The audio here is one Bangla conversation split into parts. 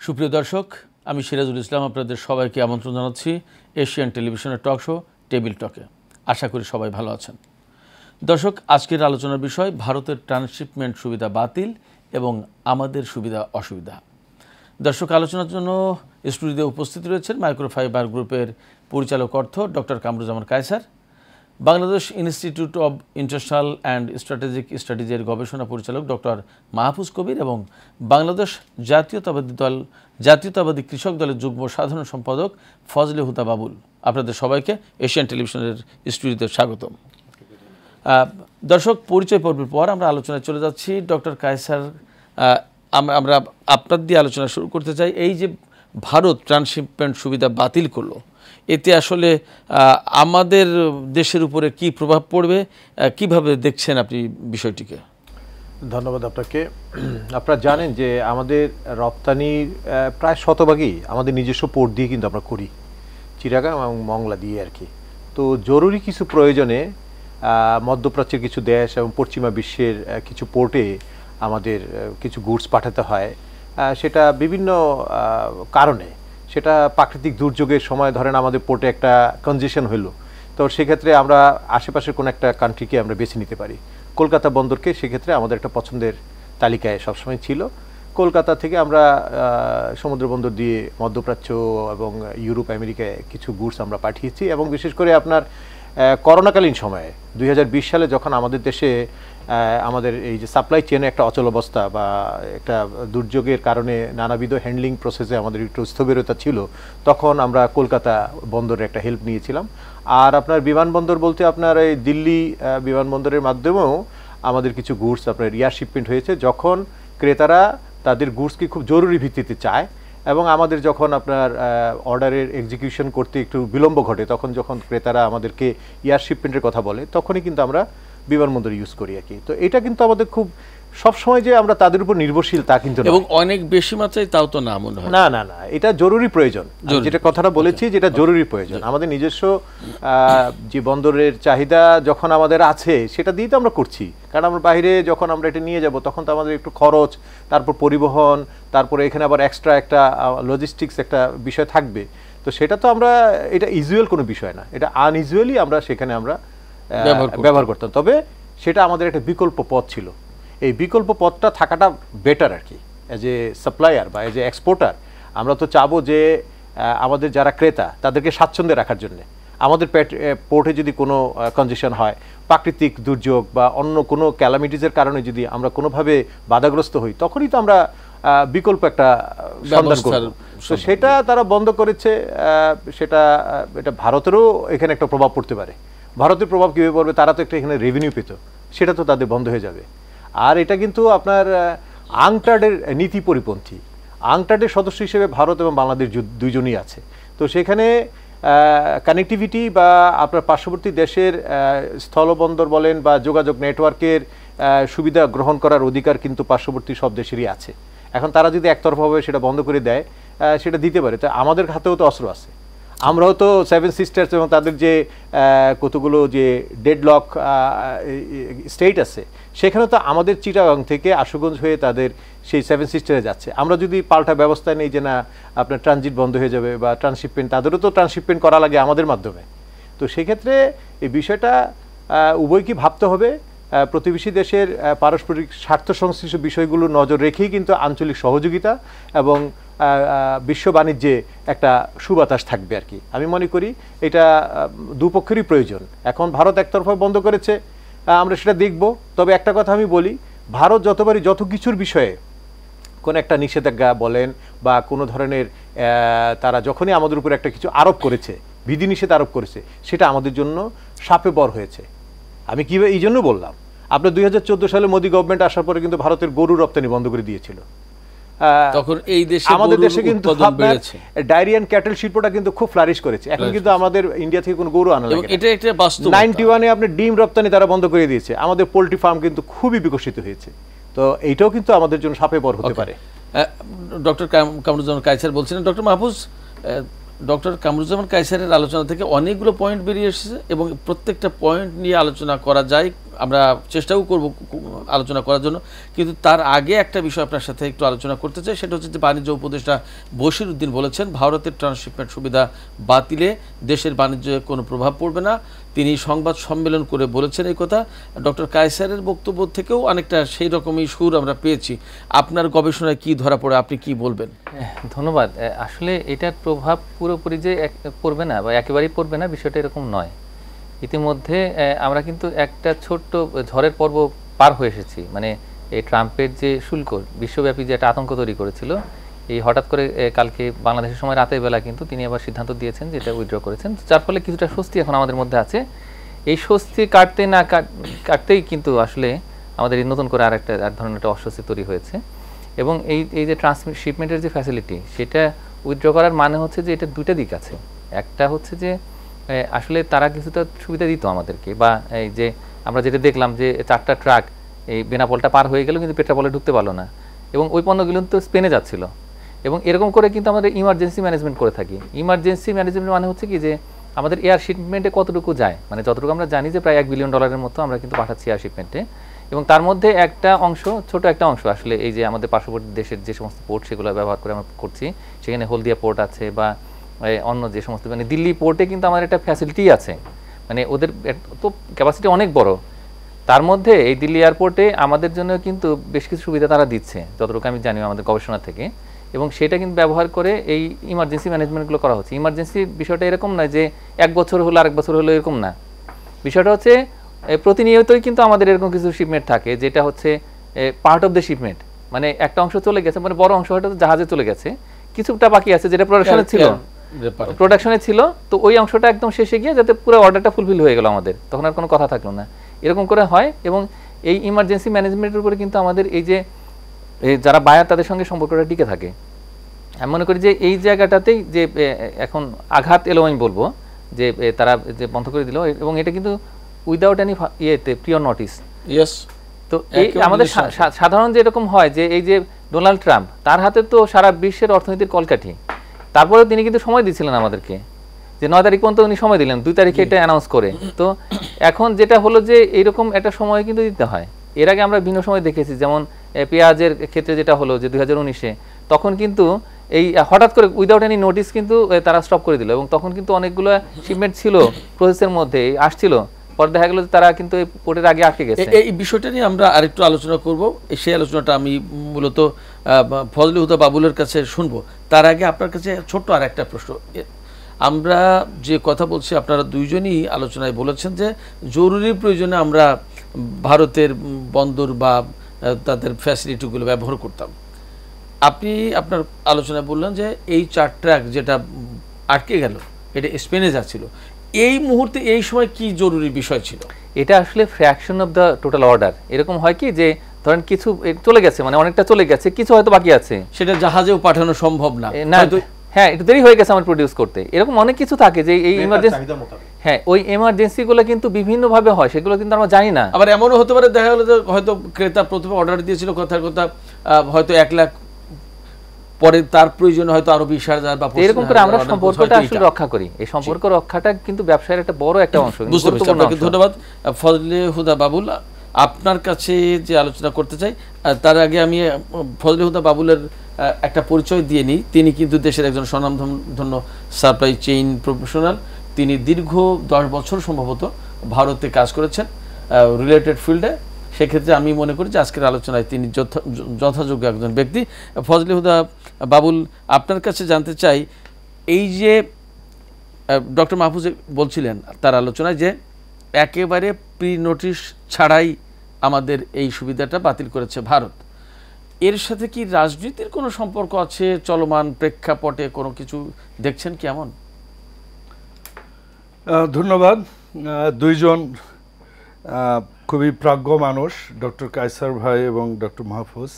সুপ্রিয় দর্শক, আমি সিরাজুল ইসলাম আপনাদের সবাইকে আমন্ত্রণ জানাচ্ছি এশিয়ান টেলিভিশনের টক শো টেবিল টকে। আশা করি সবাই ভালো আছেন। দর্শক, আজকের আলোচনার বিষয় ভারতের ট্রান্সশিপমেন্ট সুবিধা বাতিল এবং আমাদের সুবিধা অসুবিধা। দর্শক, আলোচনার জন্য স্টুডিওতে উপস্থিত রয়েছেন মাইক্রোফাইবার গ্রুপের পরিচালক অর্থ doctor Kamruzzaman Kaiser, Bangladesh institute of international and strategic স্টাডিজের গবেষণা পরিচালক ডক্টর মাহফুজ কবির এবং বাংলাদেশ জাতীয়তাবাদী কৃষক দলের যুগ্ম সাধারণ সম্পাদক ফজলে হুদা বাবুল। আপনাদের সবাইকে এশিয়ান টেলিভিশনের স্টুডিওতে স্বাগতম। দর্শক, পরিচয় পর্বের পর আমরা আলোচনায় চলে যাচ্ছি। ডক্টর কায়সার, আমরা আপনার দিয়ে আলোচনা শুরু করতে চাই। এই যে ভারত ট্রান্সশিপমেন্ট সুবিধা বাতিল করলো, এতে আসলে আমাদের দেশের উপরে কি প্রভাব পড়বে, কিভাবে দেখছেন আপনি বিষয়টিকে? ধন্যবাদ আপনাকে। আপনারা জানেন যে আমাদের রপ্তানির প্রায় শতভাগই আমাদের নিজস্ব পোর্ট দিয়ে কিন্তু আমরা করি, চিটাগাং এবং মংলা দিয়ে আর কি। তো জরুরি কিছু প্রয়োজনে মধ্যপ্রাচ্যের কিছু দেশ এবং পশ্চিমা বিশ্বের কিছু পোর্টে আমাদের কিছু গুডস পাঠাতে হয়। সেটা বিভিন্ন কারণে, সেটা প্রাকৃতিক দুর্যোগের সময় ধরেন আমাদের পোর্টে একটা কনজেশন হলো, তো সেক্ষেত্রে আমরা আশেপাশের কোনো একটা কান্ট্রিকে আমরা বেছে নিতে পারি। কলকাতা বন্দরকে সেক্ষেত্রে আমাদের একটা পছন্দের তালিকায় সবসময় ছিল। কলকাতা থেকে আমরা সমুদ্র বন্দর দিয়ে মধ্যপ্রাচ্য এবং ইউরোপ আমেরিকায় কিছু গুডস আমরা পাঠিয়েছি। এবং বিশেষ করে আপনার করোনাকালীন সময়ে 2020 সালে যখন আমাদের দেশে আমাদের এই যে সাপ্লাই চেনে একটা অচলাবস্থা বা একটা দুর্যোগের কারণে নানাবিধ হ্যান্ডলিং প্রসেসে আমাদের একটু স্থবিরতা ছিল, তখন আমরা কলকাতা বন্দরের একটা হেল্প নিয়েছিলাম। আর আপনার বিমানবন্দর বলতে আপনার এই দিল্লি বিমানবন্দরের মাধ্যমেও আমাদের কিছু গুডস আপনার এয়ার শিপমেন্ট হয়েছে, যখন ক্রেতারা তাদের গুডসকে খুব জরুরি ভিত্তিতে চায় এবং আমাদের যখন আপনার অর্ডারের এক্সিকিউশন করতে একটু বিলম্ব ঘটে, তখন যখন ক্রেতারা আমাদেরকে এয়ার শিপমেন্টের কথা বলে, তখনই কিন্তু আমরা বিমানবন্দর ইউজ করি আর কি। তো এটা কিন্তু আমাদের খুব সবসময় যে আমরা তাদের উপর নির্ভরশীল তা কিন্তু এবং অনেক বেশি মাত্রায় তাও তো না মনে হয়। না না না, এটা জরুরি প্রয়োজন, যেটা কথাটা বলেছি, যেটা জরুরি প্রয়োজন। আমাদের নিজস্ব যে বন্দরের চাহিদা যখন আমাদের আছে সেটা দিয়ে তো আমরা করছি, কারণ আমরা বাইরে যখন আমরা এটা নিয়ে যাব তখন তো আমাদের একটু খরচ, তারপর পরিবহন, তারপরে এখানে আবার এক্সট্রা একটা লজিস্টিক্স একটা বিষয় থাকবে। তো সেটা তো আমরা, এটা ইউজুয়াল কোনো বিষয় না, এটা আনইউজুয়ালি আমরা সেখানে আমরা ব্যবহার করতাম। তবে সেটা আমাদের একটা বিকল্প পথ ছিল। এই বিকল্প পথটা থাকাটা বেটার আর কি। এজ এ সাপ্লায়ার বা এজ এ এক্সপোর্টার আমরা তো চাবো যে আমাদের যারা ক্রেতা তাদেরকে স্বাচ্ছন্দ্যে রাখার জন্যে। আমাদের পোর্টে যদি কোনো কনজেশন হয়, প্রাকৃতিক দুর্যোগ বা অন্য কোনো ক্যালামিটিসের কারণে যদি আমরা কোনোভাবে বাধাগ্রস্ত হই, তখনই তো আমরা বিকল্প একটা সন্ধান করব। তো সেটা তারা বন্ধ করেছে। সেটা এটা ভারতেরও এখানে একটা প্রভাব পড়তে পারে। ভারতের প্রভাব কীভাবে পড়বে? তারা তো একটা এখানে রেভিনিউ পেত, সেটা তো তাদের বন্ধ হয়ে যাবে। আর এটা কিন্তু আপনার আংটার্ডের নীতি পরিপন্থী। আংটার্ডের সদস্য হিসেবে ভারত এবং বাংলাদেশ দুইজনই আছে। তো সেখানে কানেক্টিভিটি বা আপনার পার্শ্ববর্তী দেশের স্থলবন্দর বলেন বা যোগাযোগ নেটওয়ার্কের সুবিধা গ্রহণ করার অধিকার কিন্তু পার্শ্ববর্তী সব দেশেরই আছে। এখন তারা যদি একতরফাভাবে সেটা বন্ধ করে দেয়, সেটা দিতে পারে। তো আমাদের হাতেও তো অস্ত্র আছে, আমরাও তো সেভেন সিস্টার্স এবং তাদের যে কতগুলো যে ডেডলক স্টেট আছে, সেখানে তো আমাদের চিটাগাং থেকে আশুগঞ্জ হয়ে তাদের সেই সেভেন সিস্টারে যাচ্ছে। আমরা যদি পাল্টা ব্যবস্থা নেই যে না আপনার ট্রানজিট বন্ধ হয়ে যাবে বা ট্রান্সশিপমেন্ট, তাদেরও তো ট্রান্সশিপমেন্ট করা লাগে আমাদের মাধ্যমে। তো সেক্ষেত্রে এই বিষয়টা উভয়কে ভাবতে হবে। প্রতিবেশী দেশের পারস্পরিক স্বার্থ সংশ্লিষ্ট বিষয়গুলো নজর রেখেই কিন্তু আঞ্চলিক সহযোগিতা এবং বিশ্ব বাণিজ্যে একটা সুবাতাস থাকবে আর কি। আমি মনে করি এটা দুপক্ষেরই প্রয়োজন। এখন ভারত একতরফা বন্ধ করেছে, আমরা সেটা দেখব। তবে একটা কথা আমি বলি, ভারত যতবারই যত কিছুর বিষয়ে কোনো একটা নিষেধাজ্ঞা বলেন বা কোনো ধরনের তারা যখনই আমাদের উপর একটা কিছু আরোপ করেছে, বিধিনিষেধ আরোপ করেছে, সেটা আমাদের জন্য শাপে বর হয়েছে। আমি কীভাবে এই জন্য বললাম, আপনার 2014 সালে মোদী গভর্নমেন্ট আসার পরে কিন্তু ভারতের গরু রপ্তানি বন্ধ করে দিয়েছিল। তখন এই দেশে আমাদের দেশে কিন্তু ডায়েরি অ্যান্ড ক্যাটেল শিল্পটা কিন্তু খুব ফ্লারিশ করেছে। এখন কিন্তু আমাদের ইন্ডিয়া থেকে কোনো গরু আনা লাগে না। এটা একটা বাস্তব। 91-এ আপনি ডিম রপ্তানি তারা বন্ধ করে দিয়েছে। আমাদের পোল্ট্রি ফার্ম কিন্তু খুবই বিকশিত হয়েছে। তো এইটাও কিন্তু আমাদের জন্য শাপে বর হতে পারে। ডক্টর কামরুজ্জামান কায়সার বলছিলেন। ডক্টর মাহফুজ, ডক্টর কামরুজ্জামান কায়সারের আলোচনা থেকে অনেকগুলো পয়েন্ট বেরিয়ে এসেছে এবং প্রত্যেকটা পয়েন্ট নিয়ে আলোচনা করা যায়, আমরা চেষ্টাও করব আলোচনা করার জন্য, কিন্তু তার আগে একটা বিষয় আপনার সাথে একটু আলোচনা করতে চাই। সেটা হচ্ছে যে বাণিজ্য উপদেষ্টা বশির উদ্দিন বলেছেন ভারতের ট্রান্সশিপমেন্ট সুবিধা বাতিলে দেশের বাণিজ্যে কোনো প্রভাব পড়বে না। তিনি সংবাদ সম্মেলন করে বলেছেন এই কথা। ডক্টর কায়সারের বক্তব্য থেকেও অনেকটা সেই রকমই সুর আমরা পেয়েছি। আপনার গবেষণায় কি ধরা পড়ে, আপনি কি বলবেন? ধন্যবাদ। আসলে এটার প্রভাব পুরোপুরি যে পড়বে না বা একেবারেই পড়বে না, বিষয়টা এরকম নয়। ইতিমধ্যে আমরা কিন্তু একটা ছোট্ট ঝড়ের পর্ব পার হয়ে এসেছি। মানে এই ট্রাম্পের যে শুল্ক বিশ্বব্যাপী যে একটা আতঙ্ক তৈরি করেছিল, এই হঠাৎ করে কালকে বাংলাদেশের সময় রাতের বেলা কিন্তু তিনি আবার সিদ্ধান্ত দিয়েছেন যেটা উইথড্র করেছেন, যার ফলে কিছুটা স্বস্তি এখন আমাদের মধ্যে আছে। এই স্বস্তি কাটতে না কাটতেই কিন্তু আসলে আমাদের এই নতুন করে এক ধরনের একটা অস্বস্তি তৈরি হয়েছে। এবং এই যে ট্রান্সশিপমেন্টের যে ফ্যাসিলিটি, সেটা উইথড্র করার মানে হচ্ছে যে এটা দুইটা দিক আছে। একটা হচ্ছে যে আসলে তারা কিছুটা সুবিধা দিত আমাদেরকে, বা এই যে আমরা যেটা দেখলাম যে 4টা ট্রাক এই বেনাপোলটা পার হয়ে গেল কিন্তু পেট্রাপোলে ঢুকতে পারলো না, এবং ওই পণ্যগুলো তো স্পেনে যাচ্ছিল। এবং এরকম করে কিন্তু আমাদের ইমার্জেন্সি ম্যানেজমেন্ট করে থাকি। ইমার্জেন্সি ম্যানেজমেন্ট মানে হচ্ছে কি যে আমাদের এয়ার শিপমেন্টে কতটুকু যায়, মানে যতটুকু আমরা জানি যে প্রায় $1 বিলিয়ন মতো আমরা কিন্তু পাঠাচ্ছি এয়ার শিপমেন্টে, এবং তার মধ্যে একটা অংশ, ছোট একটা অংশ আসলে এই যে আমাদের পার্শ্ববর্তী দেশের যে সমস্ত পোর্ট সেগুলো ব্যবহার করে আমরা করছি। সেখানে হলদিয়া পোর্ট আছে বা অন্য যে সমস্ত, মানে দিল্লি পোর্টে কিন্তু আমাদের একটা ফ্যাসিলিটি আছে, মানে ওদের তো ক্যাপাসিটি অনেক বড়। তার মধ্যে এই দিল্লি এয়ারপোর্টে আমাদের জন্য কিন্তু বেশ কিছু সুবিধা তারা দিচ্ছে যতটুকু আমি জানি আমাদের গবেষণা থেকে, এবং সেটা কিন্তু ব্যবহার করে এই ইমার্জেন্সি ম্যানেজমেন্টগুলো করা হচ্ছে। ইমার্জেন্সি বিষয়টা এরকম নয় যে 1 বছর হলো আরেক বছর হলো, এরকম না। বিষয়টা হচ্ছে প্রতিনিয়তই কিন্তু আমাদের এরকম কিছু শিপমেন্ট থাকে যেটা হচ্ছে পার্ট অফ দ্য শিপমেন্ট, মানে একটা অংশ চলে গেছে, মানে বড় অংশ হয়তো জাহাজে চলে গেছে, কিছুটা বাকি আছে যেটা প্রোডাকশনে ছিল, তো ওই অংশটা একদম শেষে গিয়ে যাতে পুরো অর্ডারটা ফুলফিল হয়ে গেল আমাদের, তখন আর কোনো কথা থাকলো না। এরকম করে হয়, এবং এই ইমার্জেন্সি ম্যানেজমেন্টের উপরে কিন্তু আমাদের এই যে যারা বায়ার তাদের সঙ্গে সম্পর্কটা টিকে থাকে। আমি মনে করি যে এই জায়গাটাতেই যে এখন আঘাত এলো আমি বলবো যে তারা যে বন্ধ করে দিল, এবং এটা কিন্তু উইদাউট এনি প্রিয়র নোটিস। তো এই আমাদের সাধারণ যে এরকম হয় যে এই যে ডোনাল্ড ট্রাম্প, তার হাতে তো সারা বিশ্বের অর্থনীতির কলকাঠি, তারপরে তিনি কিন্তু সময় দিচ্ছিলেন আমাদেরকে, যে 9 তারিখ পর্যন্ত উনি সময় দিলেন, 2 তারিখে এটা অ্যানাউন্স করে। তো এখন যেটা হলো যে এইরকম একটা সময় কিন্তু দিতে হয়। এর আগে আমরা ভিন্ন সময় দেখেছি, যেমন পেঁয়াজের ক্ষেত্রে যেটা হলো যে 2019-এ, তখন কিন্তু এই হঠাৎ করে উইদাউট এনি নোটিস কিন্তু তারা স্টপ করে দিল, এবং তখন কিন্তু অনেকগুলো শিপমেন্ট ছিল প্রসেসের মধ্যে আসছিল, পরে দেখা গেল যে তারা কিন্তু এই পোর্টের আগে আটকে গেছে। এই বিষয়টা নিয়ে আমরা আরেকটু আলোচনা করব। সেই আলোচনাটা আমি মূলত ফজলে হুদা বাবুলের কাছে শুনবো। তার আগে আপনার কাছে ছোট্ট আর একটা প্রশ্ন। আমরা যে কথা বলছি, আপনারা দুইজনই আলোচনায় বলেছেন যে জরুরি প্রয়োজনে আমরা ভারতের বন্দর বা তাদের ফ্যাসিলিটিগুলো ব্যবহার করতাম। আপনি আপনার আলোচনায় বললেন যে এই 4 ট্রাক যেটা আটকে গেল এটা স্পেনে যাচ্ছিল, এই মুহূর্তে এই সময় কি জরুরি বিষয় ছিল? এটা আসলে fraction of the total order. এরকম হয় কি যে ধরেন কিছু চলে গেছে, মানে অনেকটা চলে গেছে, কিছু হয়তো বাকি আছে, সেটা জাহাজেও পাঠানো সম্ভব না, হ্যাঁ একটু দেরি হয়ে গেছে আমার প্রডিউস করতে, এরকম অনেক কিছু থাকে যে এই ইমার্জেন্সি, হ্যাঁ ওই এমার্জেন্সি গুলো কিন্তু বিভিন্ন ভাবে হয়, সেগুলো কিন্তু আমরা জানি না। আবার এমনও হতে পারে দেখা গেল যে হয়তো ক্রেতা প্রথমে অর্ডার দিয়েছিল কথার কথা হয়তো 1 লাখ, পরে তার প্রয়োজন হয়তো আরো 20,000 বা এরকম করে আমরা সম্পর্কটা আসলে রক্ষা করি। এই সম্পর্ক রক্ষাটা কিন্তু ব্যবসায়ের একটা বড় একটা অংশ। ধন্যবাদ ফজলে হুদা বাবুল। আপনার কাছে যে আলোচনা করতে চাই তার আগে আমি ফজলে হুদা বাবুলের একটা পরিচয় দিয়ে নিই। তিনি কিন্তু দেশের একজন স্বনামধন্য সাপ্লাই চেইন প্রফেশনাল। তিনি দীর্ঘ 10 বছর সম্ভবত ভারতে কাজ করেছেন রিলেটেড ফিল্ডে। সেক্ষেত্রে আমি মনে করি যে আজকের আলোচনায় তিনি যথাযোগ্য একজন ব্যক্তি। ফজলে হুদা বাবুল, আপনার কাছে জানতে চাই, এই যে ডক্টর মাহফুজ বলছিলেন তার আলোচনায় যে একেবারে প্রি নোটিশ ছাড়াই আমাদের এই সুবিধাটা বাতিল করেছে ভারত, এর সাথে কি রাজনীতির কোনো সম্পর্ক আছে? চলমান প্রেক্ষাপটে কোনো কিছু দেখছেন কি এমন? ধন্যবাদ। দুইজন খুবই প্রাজ্ঞ মানুষ, ডক্টর কায়সার ভাই এবং ডক্টর মাহফুজ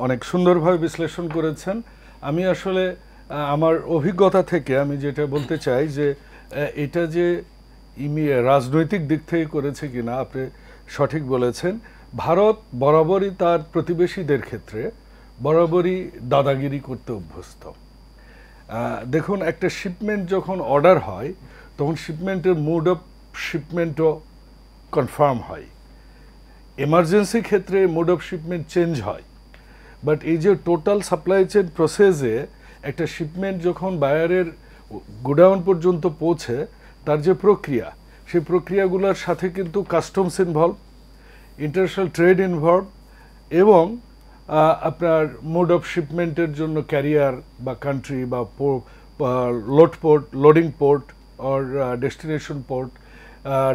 অনেক সুন্দরভাবে বিশ্লেষণ করেছেন। আমি আসলে আমার অভিজ্ঞতা থেকে আমি যেটা বলতে চাই যে এটা যে রাজনৈতিক দিক থেকে করেছে কিনা আপনি সঠিক বলেছেন। ভারত বরাবরই তার প্রতিবেশীদের ক্ষেত্রে বরাবরই দাদাগিরি করতে অভ্যস্ত। দেখুন, একটা শিপমেন্ট যখন অর্ডার হয় তখন শিপমেন্টের মোড অফ শিপমেন্টও কনফার্ম হয়। এমার্জেন্সি ক্ষেত্রে মোড অফ শিপমেন্ট চেঞ্জ হয়, বাট এই যে টোটাল সাপ্লাই চেইন প্রসেসে একটা শিপমেন্ট যখন বায়ারের গোডাউন পর্যন্ত পৌঁছে তার যে প্রক্রিয়া, সেই প্রক্রিয়াগুলোর সাথে কিন্তু customs involve, international trade involve, এবং আপনার মোড অফ শিপমেন্টের জন্য ক্যারিয়ার বা কান্ট্রি বা load port, loading port or destination port,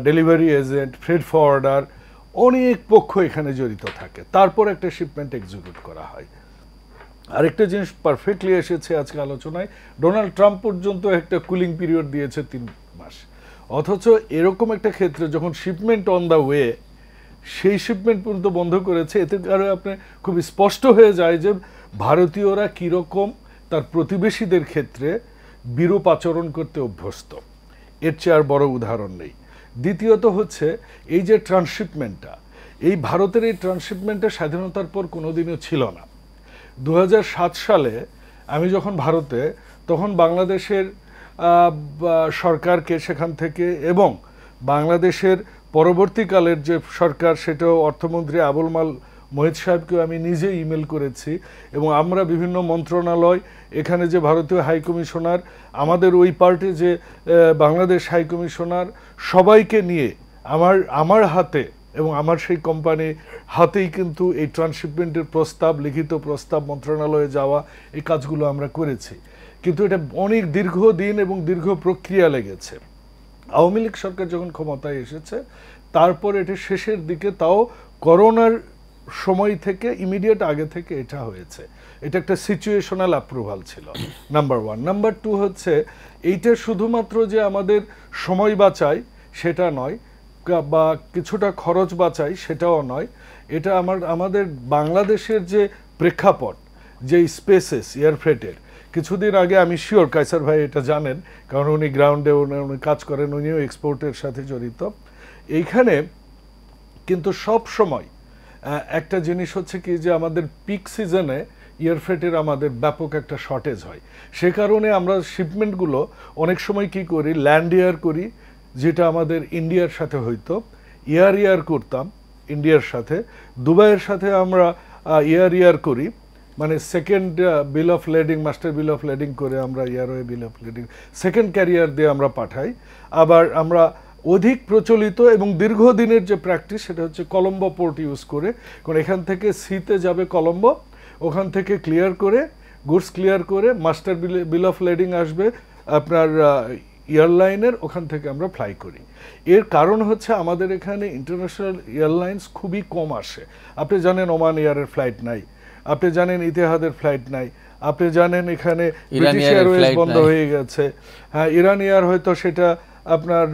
delivery agent, Fred forwarder, অনেক পক্ষ এখানে জড়িত থাকে, তারপর একটা শিপমেন্ট এক্সিকিউট করা হয়। আরেকটা জিনিস পারফেক্টলি এসেছে আজকে আলোচনায়, ডোনাল্ড ট্রাম্প পর্যন্ত একটা কুলিং পিরিয়ড দিয়েছে 3 মাস, অথচ এরকম একটা ক্ষেত্রে যখন শিপমেন্ট অন দ্য ওয়ে, সেই শিপমেন্ট পর্যন্ত বন্ধ করেছে। এতে কারণে আপনি খুব স্পষ্ট হয়ে যায় যে ভারতীয়রা কীরকম তার প্রতিবেশীদের ক্ষেত্রে বিরূপ আচরণ করতে অভ্যস্ত, এর চেয়ে আর বড় উদাহরণ নেই। দ্বিতীয়ত হচ্ছে এই যে ট্রান্সশিপমেন্টটা, এই ভারতের এই ট্রান্সশিপমেন্টটা স্বাধীনতার পর কোনোদিনও ছিল না। 2007 সালে আমি যখন ভারতে, তখন বাংলাদেশের সরকারকে সেখান থেকে, এবং বাংলাদেশের পরবর্তীকালের যে সরকার, সেটাও অর্থমন্ত্রী আবুল মাল মোহিত সাহেবকেও আমি নিজে ইমেল করেছি, এবং আমরা বিভিন্ন মন্ত্রণালয়, এখানে যে ভারতীয় হাইকমিশনার, আমাদের ওই পার্টি যে বাংলাদেশ হাইকমিশনার, সবাইকে নিয়ে আমার হাতে এবং আমার সেই কোম্পানি হাতেই কিন্তু এই ট্রান্সশিপমেন্টের প্রস্তাব, লিখিত প্রস্তাব মন্ত্রণালয়ে যাওয়া, এই কাজগুলো আমরা করেছি। কিন্তু এটা অনেক দীর্ঘদিন এবং দীর্ঘ প্রক্রিয়া লেগেছে। আওয়ামী লীগ সরকার যখন ক্ষমতায় এসেছে, তারপর এটা শেষের দিকে, তাও করোনার সময় থেকে ইমিডিয়েট আগে থেকে এটা হয়েছে। এটা একটা সিচুয়েশনাল অ্যাপ্রুভাল ছিল, নাম্বার 1। নাম্বার 2 হচ্ছে এইটা শুধুমাত্র যে আমাদের সময় বাঁচায় সেটা নয়, বা কিছুটা খরচ বাঁচায় সেটাও নয়, এটা আমাদের বাংলাদেশের যে প্রেক্ষাপট, যে স্পেসেস এয়ারফ্রেটের, কিছুদিন আগে আমি শিওর কায়সার ভাই এটা জানেন, কারণ উনি গ্রাউন্ডে উনি কাজ করেন, উনিও এক্সপোর্টের সাথে জড়িত। এইখানে কিন্তু সব সময় একটা জিনিস হচ্ছে কি, যে আমাদের পিক সিজনে এয়ারফ্রেটের আমাদের ব্যাপক একটা শর্টেজ হয়। সে কারণে আমরা শিপমেন্টগুলো অনেক সময় কি করি, ল্যান্ড এয়ার করি, যেটা আমাদের ইন্ডিয়ার সাথে হইতো, এয়ার করতাম ইন্ডিয়ার সাথে, দুবাইয়ের সাথে আমরা এয়ার করি, মানে second bill of lading, master bill of lading করে আমরা airway bill of lading second carrier দিয়ে আমরা পাঠাই। আবার আমরা অধিক প্রচলিত এবং দীর্ঘদিনের যে প্র্যাকটিস, সেটা হচ্ছে কলম্বো পোর্ট ইউজ করে, কারণ এখান থেকে সিতে যাবে কলম্বো, ওখান থেকে ক্লিয়ার করে, গুডস ক্লিয়ার করে মাস্টার বিল অফ লেডিং আসবে আপনার এয়ারলাইনের, ওখান থেকে আমরা ফ্লাই করি। এর কারণ হচ্ছে আমাদের এখানে ইন্টারন্যাশনাল এয়ারলাইন্স খুবই কম আসে। আপনি জানেন ওমান এয়ারের ফ্লাইট নাই, আপনি জানেন ইতিহাদের ফ্লাইট নাই, আপনি জানেন এখানে ব্রিটিশ এয়ারওয়েজ বন্ধ হয়ে গেছে। হ্যাঁ, ইরান এয়ার হয়তো সেটা আপনার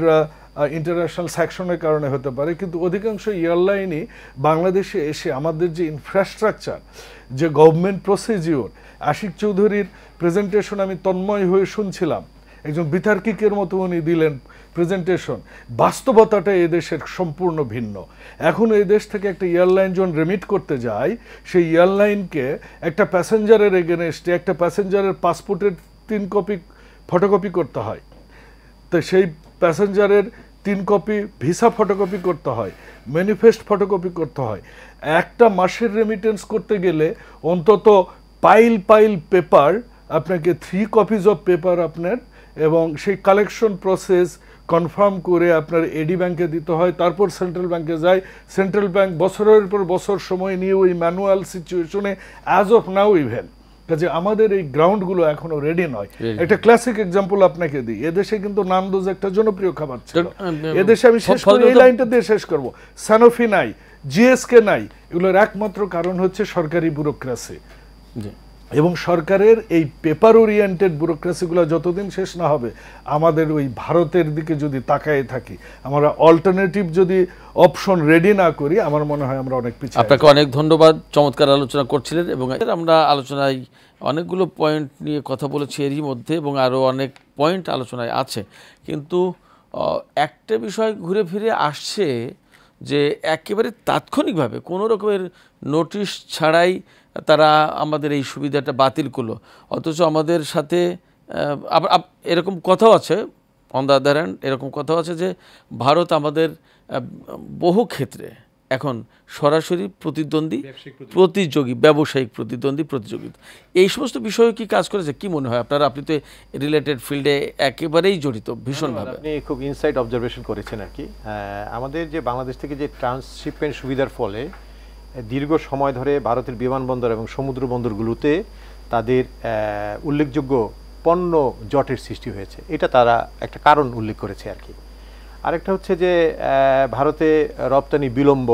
ইন্টারন্যাশনাল স্যাকশনের কারণে হতে পারে, কিন্তু অধিকাংশ এয়ারলাইনই বাংলাদেশে এসে আমাদের যে ইনফ্রাস্ট্রাকচার, যে গভর্নমেন্ট প্রসিজিওর, আশিক চৌধুরীর প্রেজেন্টেশন আমি তন্ময় হয়ে শুনছিলাম, একজন বিতার্কিকের মতো উনি দিলেন প্রেজেন্টেশন। বাস্তবতাটা এদেশের সম্পূর্ণ ভিন্ন। এখন এই দেশ থেকে একটা এয়ারলাইন যখন রেমিট করতে যায়, সেই এয়ারলাইনকে একটা প্যাসেঞ্জারের এগেনস্টে একটা প্যাসেঞ্জারের পাসপোর্টের 3 কপি ফটোকপি করতে হয়, তো সেই প্যাসেঞ্জারের 3 কপি ভিসা ফটোকপি করতে হয়, ম্যানিফেস্ট ফটোকপি করতে হয়। একটা মাসের রেমিটেন্স করতে গেলে অন্তত পাইল পেপার, আপনাকে 3 কপিজ অফ পেপার আপনার, এবং সেই কালেকশন প্রসেস কনফার্ম করে আপনার এডি ব্যাংকে দিতে হয়, তারপর সেন্ট্রাল ব্যাংকে যায়। সেন্ট্রাল ব্যাংক বছরের পর বছর সময় নিয়ে ওই ম্যানুয়াল সিচুয়েশনে অ্যাজ অফ নাও ইভেন, কাজে আমাদের এই গ্রাউন্ডগুলো এখনো রেডি নয়। একটা ক্লাসিক এক্সাম্পল আপনাকে দিই, এদেশে কিন্তু নান্দোজ একটা জনপ্রিয় খাবার ছিল। এদেশে আমি শেষ করে এই লাইনটা দিয়ে শেষ করব, সানোফি নাই, জিএসকে নাই, এগুলোর একমাত্র কারণ হচ্ছে সরকারি ব্যুরোক্রেসি। এবং সরকারের এই পেপার ওরিয়েন্টেড ব্যুরোক্রেসিগুলো যতদিন শেষ না হবে, আমাদের ওই ভারতের দিকে যদি তাকায় থাকি, আমরা অল্টারনেটিভ যদি অপশন রেডি না করি, আমার মনে হয় আমরা অনেক পিছিয়ে। আপনাকে অনেক ধন্যবাদ, চমৎকার আলোচনা করছিলেন, এবং আমরা আলোচনায় অনেকগুলো পয়েন্ট নিয়ে কথা বলেছি এরই মধ্যে, এবং আরও অনেক পয়েন্ট আলোচনায় আছে। কিন্তু একটা বিষয় ঘুরে ফিরে আসছে যে একেবারে তাৎক্ষণিকভাবে কোনো রকমের নোটিশ ছাড়াই তারা আমাদের এই সুবিধাটা বাতিল করলো, অথচ আমাদের সাথে এরকম কথাও আছে, অন দ্য আদার হ্যান্ড এরকম কথাও আছে যে ভারত আমাদের বহু ক্ষেত্রে এখন সরাসরি প্রতিদ্বন্দ্বী প্রতিযোগী ব্যবসায়িক প্রতিযোগিতা এই সমস্ত বিষয়ে কি কাজ করেছে কি মনে হয় আপনারা? আপনি তো রিলেটেড ফিল্ডে একেবারেই জড়িত ভীষণভাবে। আপনি খুব ইনসাইট অবজারভেশন করেছেন আর কি। আমাদের যে বাংলাদেশ থেকে যে ট্রান্সশিপমেন্ট সুবিধার ফলে দীর্ঘ সময় ধরে ভারতের বিমানবন্দর এবং সমুদ্র বন্দরগুলোতে তাদের উল্লেখযোগ্য পণ্য জটের সৃষ্টি হয়েছে, এটা তারা একটা কারণ উল্লেখ করেছে আর কি। আরেকটা হচ্ছে যে ভারতে রপ্তানি বিলম্ব,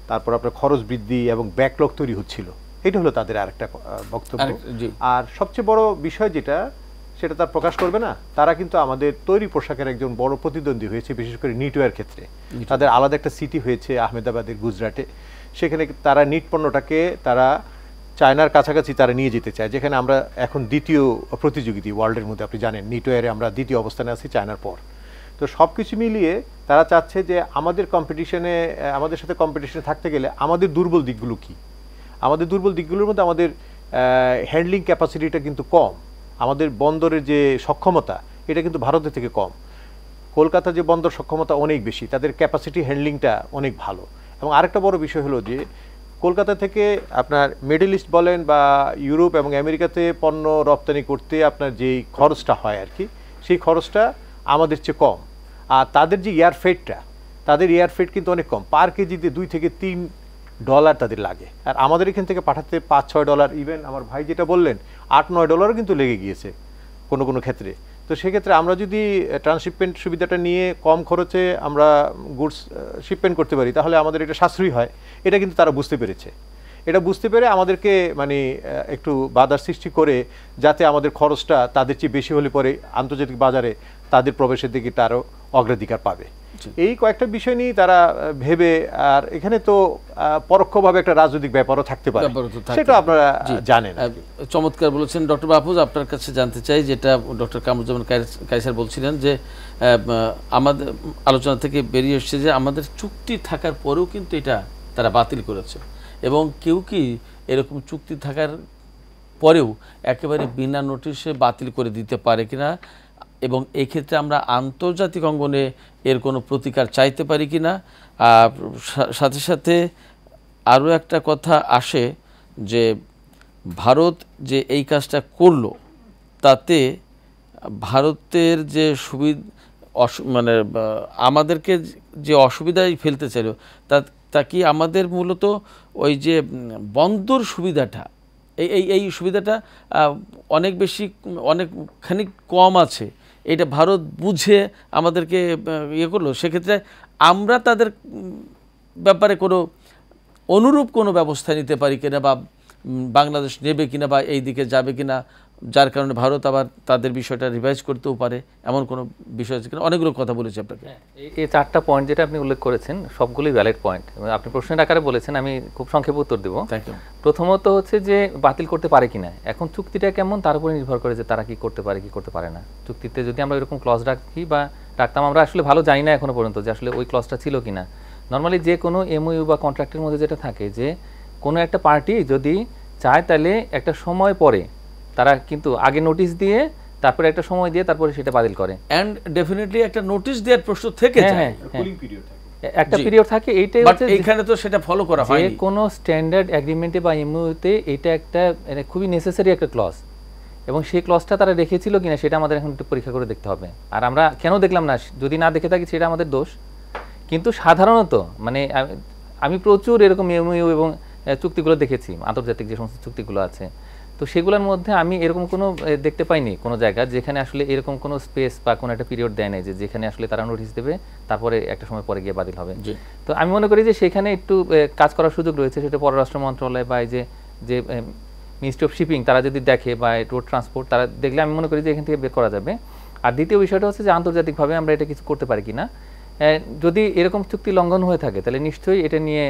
তারপর আপনার খরচ বৃদ্ধি এবং ব্যাকলগ তৈরি হচ্ছিল, এটা হলো তাদের আরেকটা বক্তব্য। আর সবচেয়ে বড় বিষয় যেটা, সেটা তার প্রকাশ করবে না, তারা কিন্তু আমাদের তৈরি পোশাকের একজন বড় প্রতিদ্বন্দ্বী হয়েছে, বিশেষ করে নিটওয়্যার ক্ষেত্রে। তাদের আলাদা একটা সিটি হয়েছে আহমেদাবাদের, গুজরাটে। সেখানে তারা নিট পণ্যটাকে তারা চায়নার কাছাকাছি তারা নিয়ে যেতে চায়, যেখানে আমরা এখন দ্বিতীয় প্রতিযোগিতা ওয়ার্ল্ডের মধ্যে। আপনি জানেন নিটওয়্যারে আমরা দ্বিতীয় অবস্থানে আছি চায়নার পর। তো সব কিছু মিলিয়ে তারা চাচ্ছে যে আমাদের সাথে কম্পিটিশনে থাকতে গেলে আমাদের দুর্বল দিকগুলো কি? আমাদের দুর্বল দিকগুলোর মধ্যে আমাদের হ্যান্ডলিং ক্যাপাসিটিটা কিন্তু কম, আমাদের বন্দরের যে সক্ষমতা এটা কিন্তু ভারতের থেকে কম। কলকাতা যে বন্দর সক্ষমতা অনেক বেশি, তাদের ক্যাপাসিটি হ্যান্ডলিংটা অনেক ভালো। এবং আরেকটা বড় বিষয় হলো যে কলকাতা থেকে আপনার মিডল ইস্ট বলেন বা ইউরোপ এবং আমেরিকাতে পণ্য রপ্তানি করতে আপনার যেই খরচটা হয় আর কি, সেই খরচটা আমাদের চেয়ে কম। আর তাদের যে তাদের এয়ার ফেট কিন্তু অনেক কম, পার কেজিতে $2 থেকে $3 তাদের লাগে। আর আমাদের এখান থেকে পাঠাতে $5-6, ইভেন আমার ভাই যেটা বললেন $8-9 কিন্তু লেগে গিয়েছে কোনো কোনো ক্ষেত্রে। তো সেক্ষেত্রে আমরা যদি ট্রান্সশিপমেন্ট সুবিধাটা নিয়ে কম খরচে আমরা গুডস শিপমেন্ট করতে পারি, তাহলে আমাদের এটা সাশ্রয়ী হয়। এটা কিন্তু তারা বুঝতে পেরেছে। এটা বুঝতে পেরে আমাদেরকে মানে একটু বাধার সৃষ্টি করে, যাতে আমাদের খরচটা তাদের চেয়ে বেশি হলে পরে আন্তর্জাতিক বাজারে তাদের প্রবেশের দিকে তারও অগ্রাধিকার পাবে। এই কয়েকটা বিষয় নিয়ে তারা ভেবে, আর এখানে তো পরোক্ষভাবে একটা রাজনৈতিক ব্যাপারও থাকতে পারে, সেটা আপনারা জানেন। চমৎকার বলেছেন ডক্টর মাহফুজ। আপনার কাছে জানতে চাই, যেটা ডক্টর কামরুজ্জামান কায়সার বলছিলেন যে আমাদের আলোচনা থেকে বেরিয়ে এসেছে যে আমাদের চুক্তি থাকার পরেও কিন্তু এটা তারা বাতিল করেছে, এবং কেউ কি এরকম চুক্তি থাকার পরেও একেবারে বিনা নোটিশে বাতিল করে দিতে পারে কিনা, এবং এই ক্ষেত্রে আমরা আন্তর্জাতিক অঙ্গনে এর কোনো প্রতিকার চাইতে পারি কিনা। সাথে সাথে আরও একটা কথা আসে যে ভারত যে এই কাজটা করলো, তাতে ভারতের যে মানে আমাদেরকে যে অসুবিধায় ফেলতে চাইল, তা কি আমাদের মূলত ওই যে বন্দর সুবিধাটা, এই সুবিধাটা অনেকখানি কম আছে, এটা ভারত বুঝে আমাদেরকে করলো। সেক্ষেত্রে আমরা তাদের ব্যাপারে কোনো অনুরূপ কোনো ব্যবস্থা নিতে পারি কিনা, বা বাংলাদেশ নেবে কিনা, বা এই দিকে যাবে কিনা, যার কারণে ভারত আবার তাদের বিষয়টা রিভাইজ করতেও পারে, এমন কোনো বিষয় আছে কিনা? অনেকগুলো কথা বলেছি আপনাকে। এই 4টা পয়েন্ট যেটা আপনি উল্লেখ করেছেন সবগুলোই ভ্যালিড পয়েন্ট। আপনি প্রশ্নের আকারে বলেছেন, আমি খুব সংক্ষেপে উত্তর দেব। প্রথমত হচ্ছে যে বাতিল করতে পারে কিনা, এখন চুক্তিটা কেমন তার উপরে নির্ভর করে যে তারা কি করতে পারে কি করতে পারে না। চুক্তিতে যদি আমরা এরকম ক্লজ রাখি বা রাখতাম, আমরা আসলে ভালো জানি না এখনো পর্যন্ত যে আসলে ওই ক্লজটা ছিল কিনা। নর্মালি যে কোনো এমওইউ বা কন্ট্রাক্টের মধ্যে যেটা থাকে যে কোনো একটা পার্টি যদি চায় তাহলে একটা সময় পরে তারা কিন্তু আগে নোটিশ দিয়ে তারপরে একটা সময় দিয়ে তারপরে সেটা বাতিল করে। এন্ড ডেফিনেটলি একটা নোটিশ দেওয়ার প্রশ্ন থেকে যায়, কুলিং পিরিয়ড থাকে, একটা পিরিয়ড থাকে। এইটাই হচ্ছে এখানে তো সেটা ফলো করা হয়। যে কোনো স্ট্যান্ডার্ড এগ্রিমেন্টে বা এমওইউতে এটা একটা খুবই নেসেসারি একটা ক্লজ, এবং সেই ক্লজটা তারা রেখেছিল কিনা সেটা আমাদের এখন একটু পরীক্ষা করে দেখতে হবে। আর আমরা কেন দেখলাম না, যদি না দেখে থাকি সেটা আমাদের দোষ। কিন্তু সাধারণত মানে আমি প্রচুর এরকম এমওইউ এবং চুক্তিগুলো দেখেছি, আন্তর্জাতিক যে সমস্ত চুক্তিগুলো আছে, তো সেগুলোর মধ্যে আমি এরকম কোনো দেখতে পাইনি কোনো জায়গা যেখানে আসলে এরকম কোনো স্পেস বা কোনো একটা পিরিয়ড দেয় নাই যে যেখানে আসলে তারা নোটিশ দেবে তারপরে একটা সময় পরে গিয়ে বাতিল হবে। তো আমি মনে করি যে সেখানে একটু কাজ করার সুযোগ রয়েছে, সেটা পররাষ্ট্র মন্ত্রণালয় বা যে মিনিস্ট্রি অফ শিপিং তারা যদি দেখে, বা রোড ট্রান্সপোর্ট তারা দেখলে আমি মনে করি যে এখান থেকে বের করা যাবে। আর দ্বিতীয় বিষয়টা হচ্ছে যে আন্তর্জাতিকভাবে আমরা এটা কিছু করতে পারি কিনা। যদি এরকম চুক্তি লঙ্ঘন হয়ে থাকে তাহলে নিশ্চয়ই এটা নিয়ে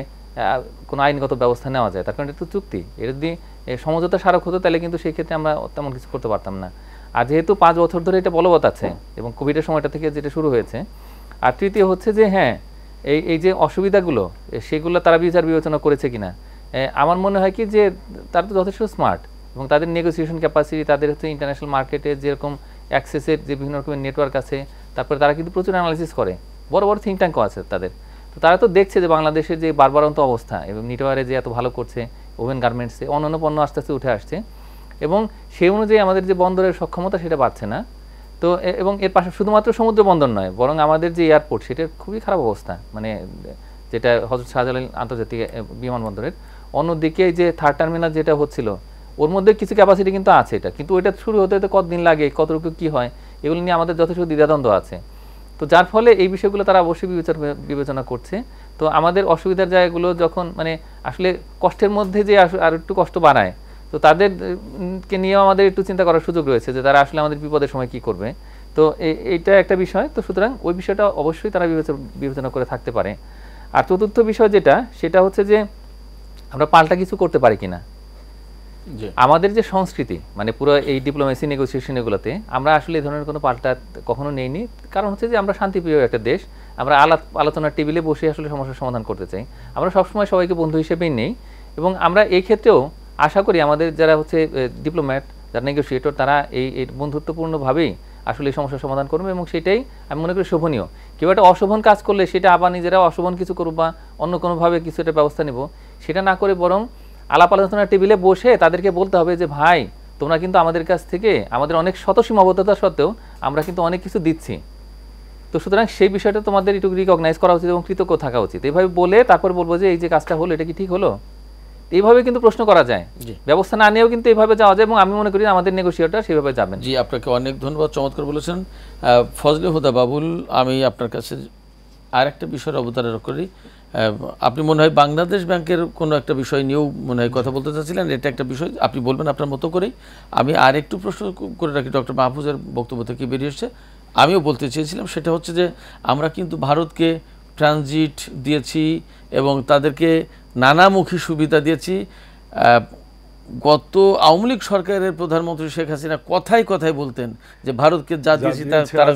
কোনো আইনগত ব্যবস্থা নেওয়া যায়, তার কারণ এটা তো চুক্তি। এটা যদি সমঝোতা স্মারক হতো তাহলে কিন্তু সেই ক্ষেত্রে আমরা তেমন কিছু করতে পারতাম না। আর যেহেতু 5 বছর ধরে এটা বলবৎ আছে এবং কোভিডের সময়টা থেকে যেটা শুরু হয়েছে। আর তৃতীয় হচ্ছে যে হ্যাঁ, এই যে অসুবিধাগুলো সেগুলো তারা বিচার বিবেচনা করেছে কিনা। আমার মনে হয় কি যে তারা তো যথেষ্ট স্মার্ট, এবং তাদের নেগোসিয়েশন ক্যাপাসিটি, তাদের হচ্ছে ইন্টারন্যাশনাল মার্কেটে যেরকম অ্যাক্সেসের যে বিভিন্ন রকমের নেটওয়ার্ক আছে, তারপরে তারা কিন্তু প্রচুর অ্যানালাইসিস করে, বড় বড় থিঙ্ক ট্যাঙ্কও আছে তাদের। তো তারা তো দেখছে যে বাংলাদেশের যে বারবারন্ত অবস্থা এবং নেটওয়ার্কে যে এত ভালো করছে, ওভেন গার্মেন্টসে অন্যান্য পণ্য আস্তে আস্তে উঠে আসছে, এবং সেই অনুযায়ী আমাদের যে বন্দরের সক্ষমতা সেটা বাড়ছে না। তো এবং এর পাশে শুধুমাত্র সমুদ্র বন্দর নয়, বরং আমাদের যে এয়ারপোর্ট সেটার খুবই খারাপ অবস্থা, মানে যেটা হযরত শাহজালাল আন্তর্জাতিক বিমানবন্দরের। অন্যদিকে যে থার্ড টার্মিনাল যেটা হচ্ছিল, ওর মধ্যে কিছু ক্যাপাসিটি কিন্তু আছে, এটা কিন্তু ওইটা শুরু হতে হতে কতদিন লাগে, কতটুকু কী হয়, এগুলো নিয়ে আমাদের যথেষ্ট দ্বিধাদ্বন্দ্ব আছে। তো যার ফলে এই বিষয়গুলো তারা অবশ্যই বিবেচনা করছে। তো আমাদের অসুবিধার জায়গাগুলো যখন মানে আসলে কষ্টের মধ্যে যে আর একটু কষ্ট বাড়ায়, তো তাদেরকে নিয়েও আমাদের একটু চিন্তা করার সুযোগ রয়েছে যে তারা আসলে আমাদের বিপদের সময় কি করবে। তো এইটা একটা বিষয়। তো সুতরাং ওই বিষয়টা অবশ্যই তারা বিবেচনা করে থাকতে পারে। আর চতুর্থ বিষয় যেটা, সেটা হচ্ছে যে আমরা পাল্টা কিছু করতে পারি কিনা। আমাদের যে সংস্কৃতি, মানে পুরো এই ডিপ্লোমেসি নেগোসিয়েশন এগুলোতে আমরা আসলে এই ধরনের কোনো পাল্টা কখনো নেইনি। কারণ হচ্ছে যে আমরা শান্তিপ্রিয় একটা দেশ, আমরা আলোচনার টেবিলে বসে আসলে সমস্যার সমাধান করতে চাই। আমরা সবসময় সবাইকে বন্ধু হিসেবেই নেই, এবং আমরা এই ক্ষেত্রেও আশা করি আমাদের যারা হচ্ছে ডিপ্লোম্যাট, যারা নেগোসিয়েটর, তারা এই বন্ধুত্বপূর্ণভাবেই আসলে এই সমস্যার সমাধান করবে, এবং সেটাই আমি মনে করি শোভনীয়। কেউ একটা অশোভন কাজ করলে সেটা আবার নিজেরা অশোভন কিছু করব বা অন্য কোনোভাবে কিছু একটা ব্যবস্থা নেব, সেটা না করে বরং আলাপ আলোচনার টেবিলে বসে তাদেরকে বলতে হবে যে ভাই, তোমরা কিন্তু আমাদের কাছ থেকে আমাদের অনেক শত সীমাবদ্ধতা সত্ত্বেও আমরা কিন্তু অনেক কিছু দিচ্ছি, তো সুতরাং সেই বিষয়টা তোমাদের একটু রিকগনাইজ করা উচিত এবং কৃতজ্ঞ থাকা উচিত। এইভাবে বলে তারপর বলবো যে এই যে কাজটা হলো এটা কি ঠিক হলো, এইভাবে কিন্তু প্রশ্ন করা যায়। ব্যবস্থা না নিয়েও কিন্তু এইভাবে যাওয়া যায়, এবং আমি মনে করি আমাদের নেগোসিয়েটর সেভাবে যাবেন। জি, আপনাকে অনেক ধন্যবাদ, চমৎকার বলেছেন ফজলে হুদা বাবুল। আমি আপনার কাছে আর একটা বিষয়ের অবতারণা করি। আপনি মনে হয় বাংলাদেশ ব্যাংকের কোনো একটা বিষয় নিয়েও মনে হয় কথা বলতে চাচ্ছিলেন, এটা একটা বিষয় আপনি বলবেন আপনার মতো করেই। আমি আর একটু প্রশ্ন করে রাখি, ডক্টর মাহফুজের বক্তব্য থেকে বেরিয়ে এসছে, আমিও বলতে চেয়েছিলাম, সেটা হচ্ছে যে আমরা কিন্তু ভারতকে ট্রানজিট দিয়েছি এবং তাদেরকে নানামুখী সুবিধা দিয়েছি। গত আওয়ামী লীগ সরকারের প্রধানমন্ত্রী শেখ হাসিনা কথায় কথায় বলতেন যে ভারতকে যা দিয়েছি তারা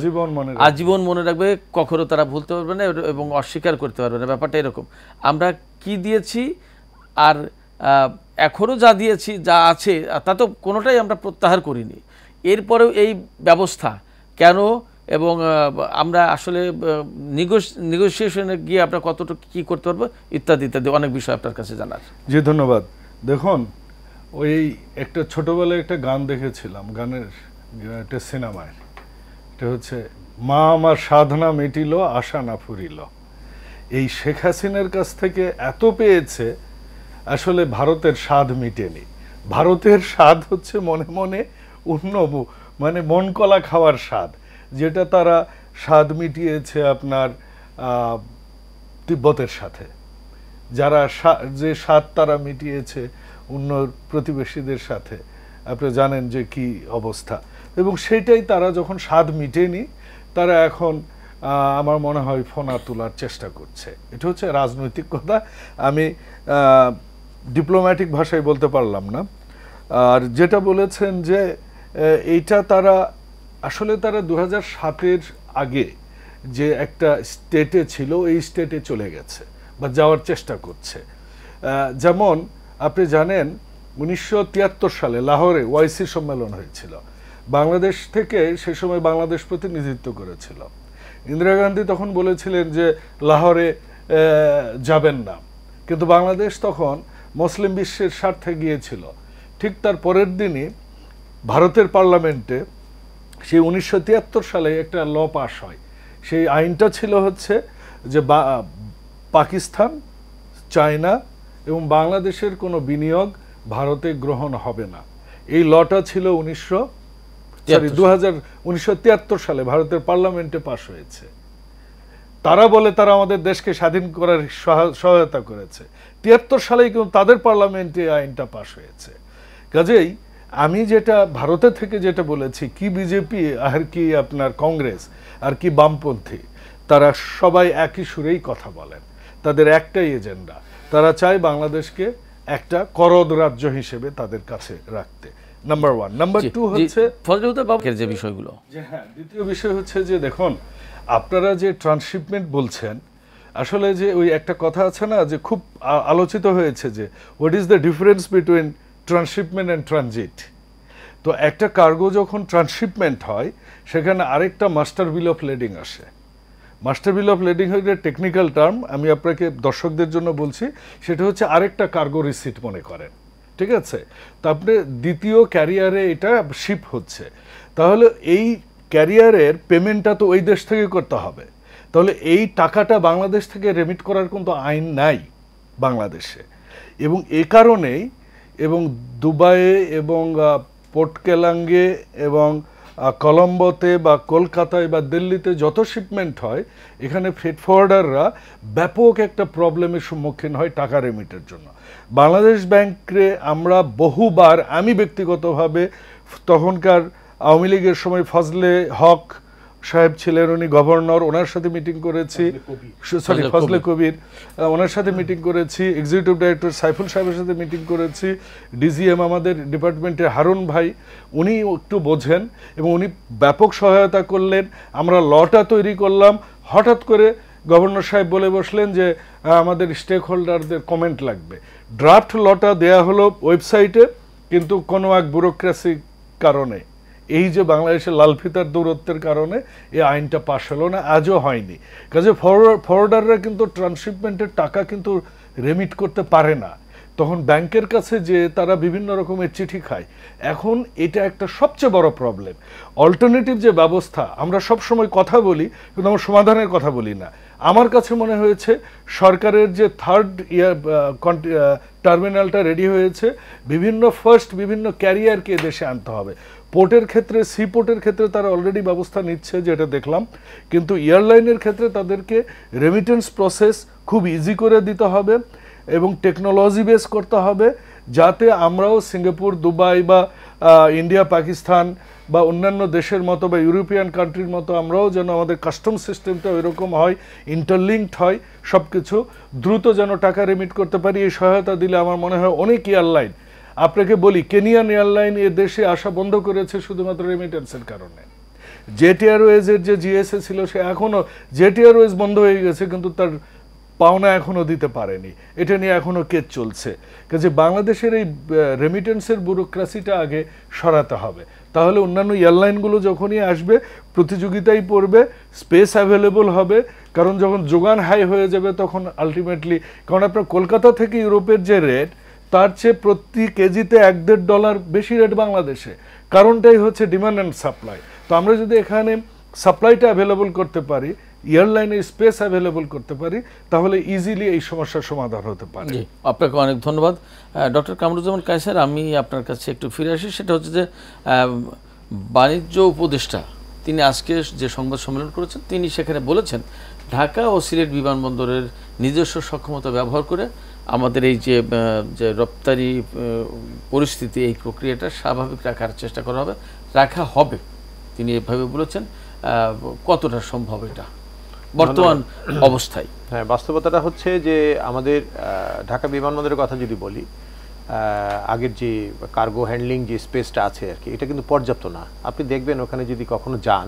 আজীবন মনে রাখবে, কখনো তারা ভুলতে পারবে না এবং অস্বীকার করতে পারবে না। ব্যাপারটা এরকম, আমরা কি দিয়েছি আর এখনও যা দিয়েছি, যা আছে, তা তো কোনোটাই আমরা প্রত্যাহার করিনি। এরপরেও এই ব্যবস্থা কেন, এবং আমরা আসলে নেগোসিয়েশনে গিয়ে আমরা কতটুকু কী করতে পারবো ইত্যাদি ইত্যাদি অনেক বিষয় আপনার কাছে জানার। জি ধন্যবাদ। দেখুন, ওই একটা ছোটবেলায় একটা গান দেখেছিলাম, গানের একটা সিনেমায়, এটা হচ্ছে মা আমার সাধনা মিটিল আশা না ফুরিল। এই শেখ হাসিনার কাছ থেকে এত পেয়েছে, আসলে ভারতের স্বাদ মিটেনি। ভারতের স্বাদ হচ্ছে মনে মনে মানে মন কলা খাওয়ার স্বাদ, যেটা তারা স্বাদ মিটিয়েছে আপনার তিব্বতের সাথে, যারা যে স্বাদ তারা মিটিয়েছে অন্য প্রতিবেশীদের সাথে, আপনি জানেন যে কি অবস্থা। এবং সেটাই তারা যখন স্বাদ মিটেনি, তারা এখন আমার মনে হয় ফোনা তোলার চেষ্টা করছে। এটা হচ্ছে রাজনৈতিক কথা, আমি ডিপ্লোম্যাটিক ভাষায় বলতে পারলাম না। আর যেটা বলেছেন যে এইটা তারা আসলে তারা 2007-এর আগে যে একটা স্টেটে ছিল, এই স্টেটে চলে গেছে বা যাওয়ার চেষ্টা করছে। যেমন আপনি জানেন 1973 সালে লাহোরে ওআইসি সম্মেলন হয়েছিল, বাংলাদেশ থেকে সে সময় বাংলাদেশ প্রতিনিধিত্ব করেছিল। ইন্দিরা গান্ধী তখন বলেছিলেন যে লাহোরে যাবেন না, কিন্তু বাংলাদেশ তখন মুসলিম বিশ্বের স্বার্থে গিয়েছিল। ঠিক তার পরের দিনই ভারতের পার্লামেন্টে সেই 1973 সালে একটা ল পাস হয়। সেই আইনটা ছিল হচ্ছে যে পাকিস্তান, চায়না এবং বাংলাদেশের কোনো বিনিয়োগ ভারতে গ্রহণ হবে না। এই লটা ছিল 1973 সালে ভারতের পার্লামেন্টে পাস হয়েছে। তারা বলে তারা আমাদের দেশকে স্বাধীন করার সহায়তা করেছে। 73 সালেই কিন্তু তাদের পার্লামেন্টে আইনটা পাস হয়েছে। কাজেই আমি যেটা ভারতে থেকে যেটা বলেছি, কি বিজেপি আর কি আপনার কংগ্রেস আর কি বামপন্থী, তারা সবাই একই সুরেই কথা বলেন। তাদের একটাই এজেন্ডা, তারা চায় বাংলাদেশকে একটা করদ রাজ্য হিসেবে তাদের কাছে রাখতে। নাম্বার 1। নাম্বার 2 হচ্ছে যে বিষয়গুলো, হ্যাঁ, দ্বিতীয় বিষয় হচ্ছে যে দেখুন, আপনারা যে ট্রান্সশিপমেন্ট বলছেন, আসলে যে ওই একটা কথা আছে না, যে খুব আলোচিত হয়েছে যে what is the difference between transshipment and transit. তো একটা কার্গো যখন ট্রান্সশিপমেন্ট হয়, সেখানে আরেকটা মাস্টার বিল অফ লেডিং আসে। মাস্টার বিল অফ লেডিং হচ্ছে টেকনিক্যাল টার্ম, আমি আপনাকে দর্শকদের জন্য বলছি, সেটা হচ্ছে আরেকটা কার্গো রিসিট মনে করেন, ঠিক আছে? তো আপনি দ্বিতীয় ক্যারিয়ারে এটা শিপ হচ্ছে, তাহলে এই ক্যারিয়ারের পেমেন্টটা তো ওই দেশ থেকে করতে হবে। তাহলে এই টাকাটা বাংলাদেশ থেকে রেমিট করার কিন্তু আইন নাই বাংলাদেশে, এবং এ কারণেই এবং দুবাইয়ে এবং পোর্ট কেলাঙ্গে এবং কলম্বোতে বা কলকাতায় বা দিল্লিতে যত শিপমেন্ট হয়, এখানে ফ্রেট ফরওয়ার্ডাররা ব্যাপক একটা প্রবলেমের সম্মুখীন হয় টাকা রেমিটের জন্য। বাংলাদেশ ব্যাংকে আমরা বহুবার, আমি ব্যক্তিগতভাবে তখনকার আওয়ামী লীগের সময় ফজলে হক সাহেব ছিলেন, উনি গভর্নর, ওনার সাথে মিটিং করেছি, ফজলে কবির, ওনার সাথে মিটিং করেছি, এক্সিকিউটিভ ডাইরেক্টর সাইফুল সাহেবের সাথে মিটিং করেছি, ডিজিএম আমাদের ডিপার্টমেন্টের হারুন ভাই, উনি একটু বোঝেন এবং উনি ব্যাপক সহায়তা করলেন। আমরা লটা তৈরি করলাম, হঠাৎ করে গভর্নর সাহেব বলে বসলেন যে আমাদের স্টেক হোল্ডারদের কমেন্ট লাগবে। ড্রাফট লটা দেয়া হলো ওয়েবসাইটে, কিন্তু কোনো এক ব্যুরোক্রেসির কারণে, এই যে বাংলাদেশের লালফিতার দূরত্বের কারণে এই আইনটা পাশ হলো না, আজও হয়নি। কাজে ফরওয়ার্ডাররা কিন্তু ট্রান্সশিপমেন্টের টাকা কিন্তু রেমিট করতে পারে না, তখন ব্যাংকের কাছে যে তারা বিভিন্ন রকমের চিঠি খায়। এখন এটা একটা সবচেয়ে বড় প্রবলেম। অল্টারনেটিভ যে ব্যবস্থা, আমরা সব সময় কথা বলি কিন্তু আমরা সমাধানের কথা বলি না। আমার কাছে মনে হয়েছে সরকারের যে থার্ড টার্মিনালটা রেডি হয়েছে, বিভিন্ন ক্যারিয়ারকে দেশে আনতে হবে। পোর্টের ক্ষেত্রে, সি পোর্টের ক্ষেত্রে তারা অলরেডি ব্যবস্থা নিচ্ছে, যেটা দেখলাম, কিন্তু এয়ারলাইনের ক্ষেত্রে তাদেরকে রেমিটেন্স প্রসেস খুব ইজি করে দিতে হবে এবং টেকনোলজি বেস করতে হবে, যাতে আমরাও সিঙ্গাপুর, দুবাই বা ইন্ডিয়া, পাকিস্তান বা অন্যান্য দেশের মতো বা ইউরোপিয়ান কান্ট্রির মতো আমরাও যেন আমাদের কাস্টম সিস্টেমটা ওইরকম হয়, ইন্টারলিঙ্কড হয়, সব কিছু দ্রুত যেন টাকা রেমিট করতে পারি। এই সহায়তা দিলে আমার মনে হয় অনেক এয়ারলাইন, আপনাকে বলি কেনিয়ান এয়ারলাইন এ দেশে আসা বন্ধ করেছে শুধুমাত্র রেমিটেন্সের কারণে। জেট এয়ারওয়েজের যে জিএসএ ছিল, সে এখনও জেট এয়ারওয়েজ বন্ধ হয়ে গেছে, কিন্তু তার পাওনা এখনও দিতে পারেনি। এটা নিয়ে এখনও কেস চলছে। কাজে বাংলাদেশের এই রেমিটেন্সের ব্যুরোক্রাসিটা আগে সরাতে হবে, তাহলে অন্যান্য এয়ারলাইনগুলো যখনই আসবে প্রতিযোগিতায় পড়বে, স্পেস অ্যাভেলেবল হবে। কারণ যখন যোগান হাই হয়ে যাবে তখন আলটিমেটলি, কারণ আপনার কলকাতা থেকে ইউরোপের যে রেট, তার চেয়ে প্রতি কেজিতে $1-1.5 বেশি রেট বাংলাদেশে। কারণটাই হচ্ছে ডিমান্ড অ্যান্ড সাপ্লাই। তো আমরা যদি এখানে সাপ্লাইটা অ্যাভেলেবল করতে পারি, এয়ারলাইনের স্পেস অ্যাভেলেবল করতে পারি, তাহলে ইজিলি এই সমস্যার সমাধান হতে পারে। আপনাকে অনেক ধন্যবাদ ডক্টর কামরুজ্জামান কায়সার। আমি আপনার কাছে একটু ফিরে আসি, সেটা হচ্ছে যে বাণিজ্য উপদেষ্টা তিনি আজকে যে সংবাদ সম্মেলন করেছেন, তিনি সেখানে বলেছেন ঢাকা ও সিলেট বিমানবন্দরের নিজস্ব সক্ষমতা ব্যবহার করে আমাদের এই যে রপ্তানি পরিস্থিতি, এই প্রক্রিয়াটা স্বাভাবিক রাখার চেষ্টা করা হবে, রাখা হবে। তিনি এভাবে বলেছেন। কতটা সম্ভব এটা বর্তমান অবস্থায়? হ্যাঁ, বাস্তবতাটা হচ্ছে যে আমাদের ঢাকা বিমানবন্দরের কথা যদি বলি, আগের যে কার্গো হ্যান্ডলিং যে স্পেসটা আছে আর কি, এটা কিন্তু পর্যাপ্ত না। আপনি দেখবেন ওখানে যদি কখনো যান,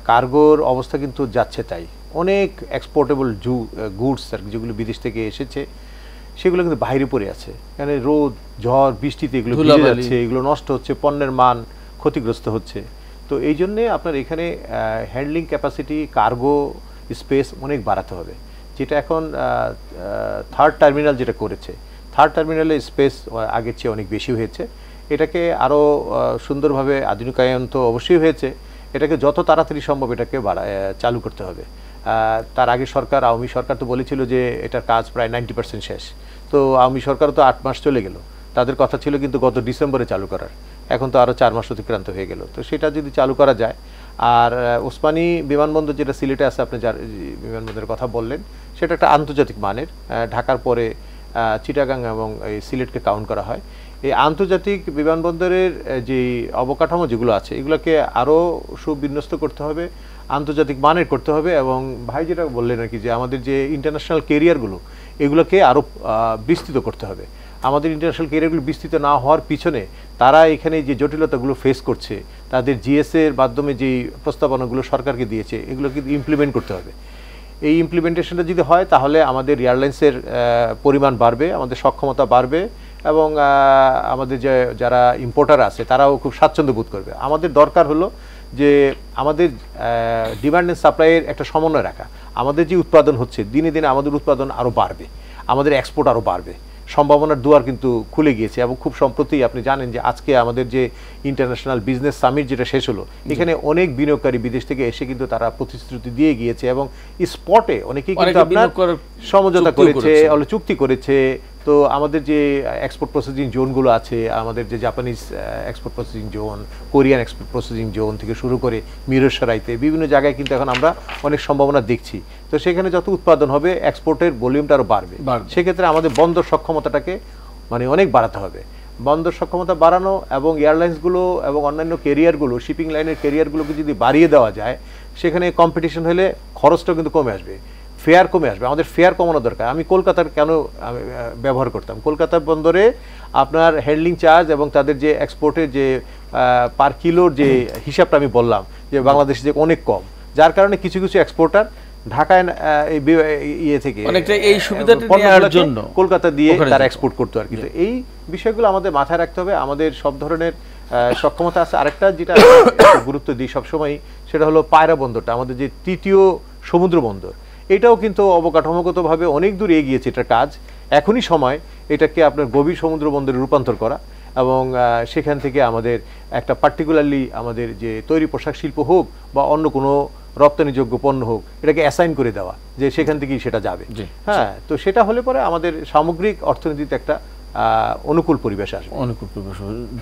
কার্গোর অবস্থা কিন্তু যাচ্ছে তাই। অনেক এক্সপোর্টেবল গুডস আর যেগুলো বিদেশ থেকে এসেছে, সেগুলো কিন্তু বাইরে পড়ে আছে। এখানে রোদ, ঝড়, বৃষ্টিতে এগুলো ভিজে যাচ্ছে, এগুলো নষ্ট হচ্ছে, পণ্যের মান ক্ষতিগ্রস্ত হচ্ছে। তো এই জন্যে আপনার এখানে হ্যান্ডলিং ক্যাপাসিটি, কার্গো স্পেস অনেক বাড়াতে হবে, যেটা এখন থার্ড টার্মিনাল যেটা করেছে, থার্ড টার্মিনালের স্পেস আগের চেয়ে অনেক বেশি হয়েছে। এটাকে আরও সুন্দরভাবে আধুনিকায়ন তো অবশ্যই হয়েছে, এটাকে যত তাড়াতাড়ি সম্ভব এটাকে চালু করতে হবে। তার আগে সরকার, আওয়ামী সরকার তো বলেছিল যে এটার কাজ প্রায় 90% শেষ। তো আওয়ামী সরকারও তো 8 মাস চলে গেল, তাদের কথা ছিল কিন্তু গত ডিসেম্বরে চালু করার, এখন তো আরও 4 মাস অতিক্রান্ত হয়ে গেল। তো সেটা যদি চালু করা যায়, আর ওসমানী বিমানবন্দর যেটা সিলেটে আছে, আপনি যার বিমানবন্দরের কথা বললেন, সেটা একটা আন্তর্জাতিক মানের, ঢাকার পরে চিটাগাং এবং এই সিলেটকে কাউন্ট করা হয়। এই আন্তর্জাতিক বিমানবন্দরের যে অবকাঠামো যেগুলো আছে, এগুলোকে আরও সুবিন্যস্ত করতে হবে, আন্তর্জাতিক মানের করতে হবে। এবং ভাই যেটা বললেন আর কি, যে আমাদের যে ইন্টারন্যাশনাল কেরিয়ারগুলো, এগুলোকে আরও বিস্তৃত করতে হবে। আমাদের ইন্টারন্যাশনাল কেরিয়ারগুলো বিস্তৃত না হওয়ার পিছনে তারা এখানে যে জটিলতাগুলো ফেস করছে, তাদের জিএসএর মাধ্যমে যেই প্রস্তাবনাগুলো সরকারকে দিয়েছে, এগুলোকে ইমপ্লিমেন্ট করতে হবে। এই ইমপ্লিমেন্টেশনটা যদি হয়, তাহলে আমাদের এয়ারলাইন্সের পরিমাণ বাড়বে, আমাদের সক্ষমতা বাড়বে, এবং আমাদের যারা ইম্পোর্টার আছে তারাও খুব স্বাচ্ছন্দ্য বোধ করবে। আমাদের দরকার হলো যে আমাদের ডিমান্ড অ্যান্ড সাপ্লাইয়ের একটা সমন্বয় রাখা। আমাদের যে উৎপাদন হচ্ছে দিনে দিনে আমাদের উৎপাদন আরও বাড়বে, আমাদের এক্সপোর্ট আরও বাড়বে, সম্ভাবনার দুয়ার কিন্তু খুলে গিয়েছে। এবং খুব সম্প্রতি আপনি জানেন যে আজকে আমাদের যে ইন্টারন্যাশনাল বিজনেস সামিট যেটা শেষ হলো, এখানে অনেক বিনিয়োগকারী বিদেশ থেকে এসে কিন্তু তারা প্রতিশ্রুতি দিয়ে গিয়েছে এবং স্পটে অনেকেই কিন্তু আপনার সমঝোতা করেছে, চুক্তি করেছে। তো আমাদের যে এক্সপোর্ট প্রসেসিং জোনগুলো আছে, আমাদের যে Japanese export processing zone, Korean export processing zone থেকে শুরু করে মিরসরাইতে বিভিন্ন জায়গায় কিন্তু এখন আমরা অনেক সম্ভাবনা দেখছি। তো সেখানে যত উৎপাদন হবে এক্সপোর্টের ভলিউমটা আরও বাড়বে। সেক্ষেত্রে আমাদের বন্দর সক্ষমতাটাকে মানে অনেক বাড়াতে হবে। বন্দর সক্ষমতা বাড়ানো এবং এয়ারলাইন্সগুলো এবং অন্যান্য ক্যারিয়ারগুলো, শিপিং লাইনের ক্যারিয়ারগুলোকে যদি বাড়িয়ে দেওয়া যায়, সেখানে কম্পিটিশন হলে খরচটাও কিন্তু কমে আসবে, ফেয়ার কমে আসবে। আমাদের ফেয়ার কমানো দরকার। আমি কলকাতার কেন ব্যবহার করতাম, কলকাতার বন্দরে আপনার হ্যান্ডলিং চার্জ এবং তাদের যে এক্সপোর্টের যে পার কিলোর যে হিসাবটা আমি বললাম যে বাংলাদেশে যে অনেক কম, যার কারণে কিছু কিছু এক্সপোর্টার ঢাকায় ইয়ে থেকে এই সুবিধাটা নেওয়ার জন্য কলকাতা দিয়ে তারা এক্সপোর্ট করতো আর কি। তো এই বিষয়গুলো আমাদের মাথায় রাখতে হবে। আমাদের সব ধরনের সক্ষমতা আছে। আরেকটা যেটা গুরুত্ব দিই সবসময়, সেটা হলো পায়রা বন্দরটা, আমাদের যে তৃতীয় সমুদ্র বন্দর, এটাও কিন্তু অবকাঠামোগতভাবে অনেক দূর এগিয়েছে এটার কাজ। এখনই সময় এটাকে আপনার গভীর সমুদ্র বন্দরে রূপান্তর করা এবং সেখান থেকে আমাদের একটা পার্টিকুলারলি আমাদের যে তৈরি পোশাক শিল্প হোক বা অন্য কোনো রপ্তানিযোগ্য পণ্য হোক, এটাকে অ্যাসাইন করে দেওয়া যে সেখান থেকেই সেটা যাবে। হ্যাঁ, তো সেটা হলে পরে আমাদের সামগ্রিক অর্থনীতিতে একটা অনুকূল পরিবেশ আসবে। অনুকূল পরিবেশ।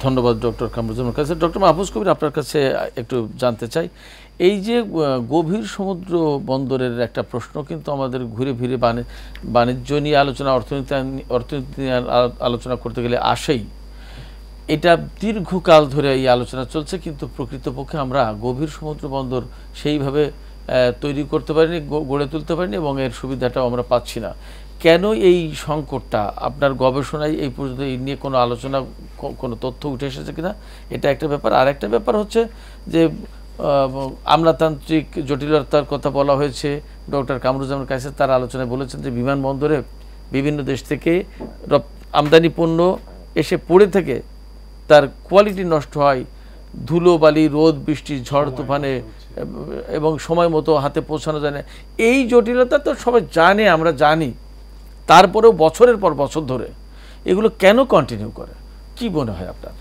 ধন্যবাদ ডক্টর কামরুজ্জামানের কাছে। ডক্টর মাহফুজ কবির, আপনার কাছে একটু জানতে চাই, এই যে গভীর সমুদ্র বন্দরের একটা প্রশ্ন কিন্তু আমাদের ঘুরে ফিরে বাণিজ্য নিয়ে আলোচনা, অর্থনীতি নিয়ে আলোচনা করতে গেলে আসেই। এটা দীর্ঘকাল ধরে এই আলোচনা চলছে, কিন্তু প্রকৃতপক্ষে আমরা গভীর সমুদ্র বন্দর সেইভাবে তৈরি করতে পারিনি, গড়ে তুলতে পারিনি এবং এর সুবিধাটাও আমরা পাচ্ছি না। কেন এই সংকটটা? আপনার গবেষণায় এই পর্যন্ত এই নিয়ে কোনো আলোচনা, কোনো তথ্য উঠে এসেছে কিনা, এটা একটা ব্যাপার। আর একটা ব্যাপার হচ্ছে যে আমলাতান্ত্রিক জটিলতার কথা বলা হয়েছে। ডক্টর কামরুজ্জামান কায়েসার তার আলোচনায় বলেছেন যে বিমানবন্দরে বিভিন্ন দেশ থেকে আমদানি পণ্য এসে পড়ে থেকে তার কোয়ালিটি নষ্ট হয়, ধুলো বালি, রোদ বৃষ্টি, ঝড় তুফানে এবং সময় মতো হাতে পৌঁছানো যায় না। এই জটিলতা তো সবাই জানে, আমরা জানি, তারপরেও বছরের পর বছর ধরে এগুলো কেন কন্টিনিউ করে, কি মনে হয় আপনার?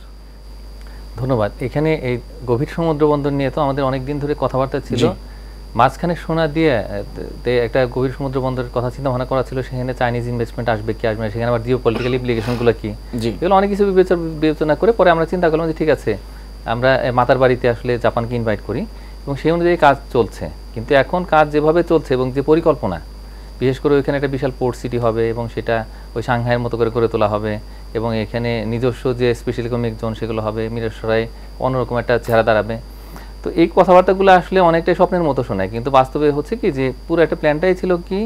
ধন্যবাদ। এখানে এই গভীর সমুদ্র বন্দর নিয়ে তো আমাদের অনেক দিন ধরে কথাবার্তা ছিল। মাঝখানে শোনা দিয়ে একটা গভীর সমুদ্র বন্দরের কথা চিন্তা ভাবনা করা ছিল, সেখানে চাইনিজ ইনভেস্টমেন্ট আসবে কি আসবে না, সেখানে আবার জিও পলিটিক্যাল ইমপ্লিকেশনগুলো কি, এগুলো অনেক কিছু বিবেচনা করে পরে আমরা চিন্তা করলাম যে ঠিক আছে, আমরা মাতার বাড়িতে আসলে জাপানকে ইনভাইট করি এবং সেই অনুযায়ী কাজ চলছে। কিন্তু এখন কাজ যেভাবে চলছে এবং যে পরিকল্পনা, বিশেষ করে ওইখানে একটা বিশাল পোর্ট সিটি হবে এবং সেটা ওই সাংহাইয়ের মতো করে তোলা হবে এবং এখানে নিজস্ব যে স্পেশাল ইকোনমিক জোন সেগুলো হবে, মিরসরাই অন্যরকম একটা চেহারা দাঁড়াবে। তো এই কথাবার্তাগুলো আসলে অনেকটাই স্বপ্নের মতো শোনায়, কিন্তু বাস্তবে হচ্ছে কি যে পুরো একটা প্ল্যানটাই ছিল কি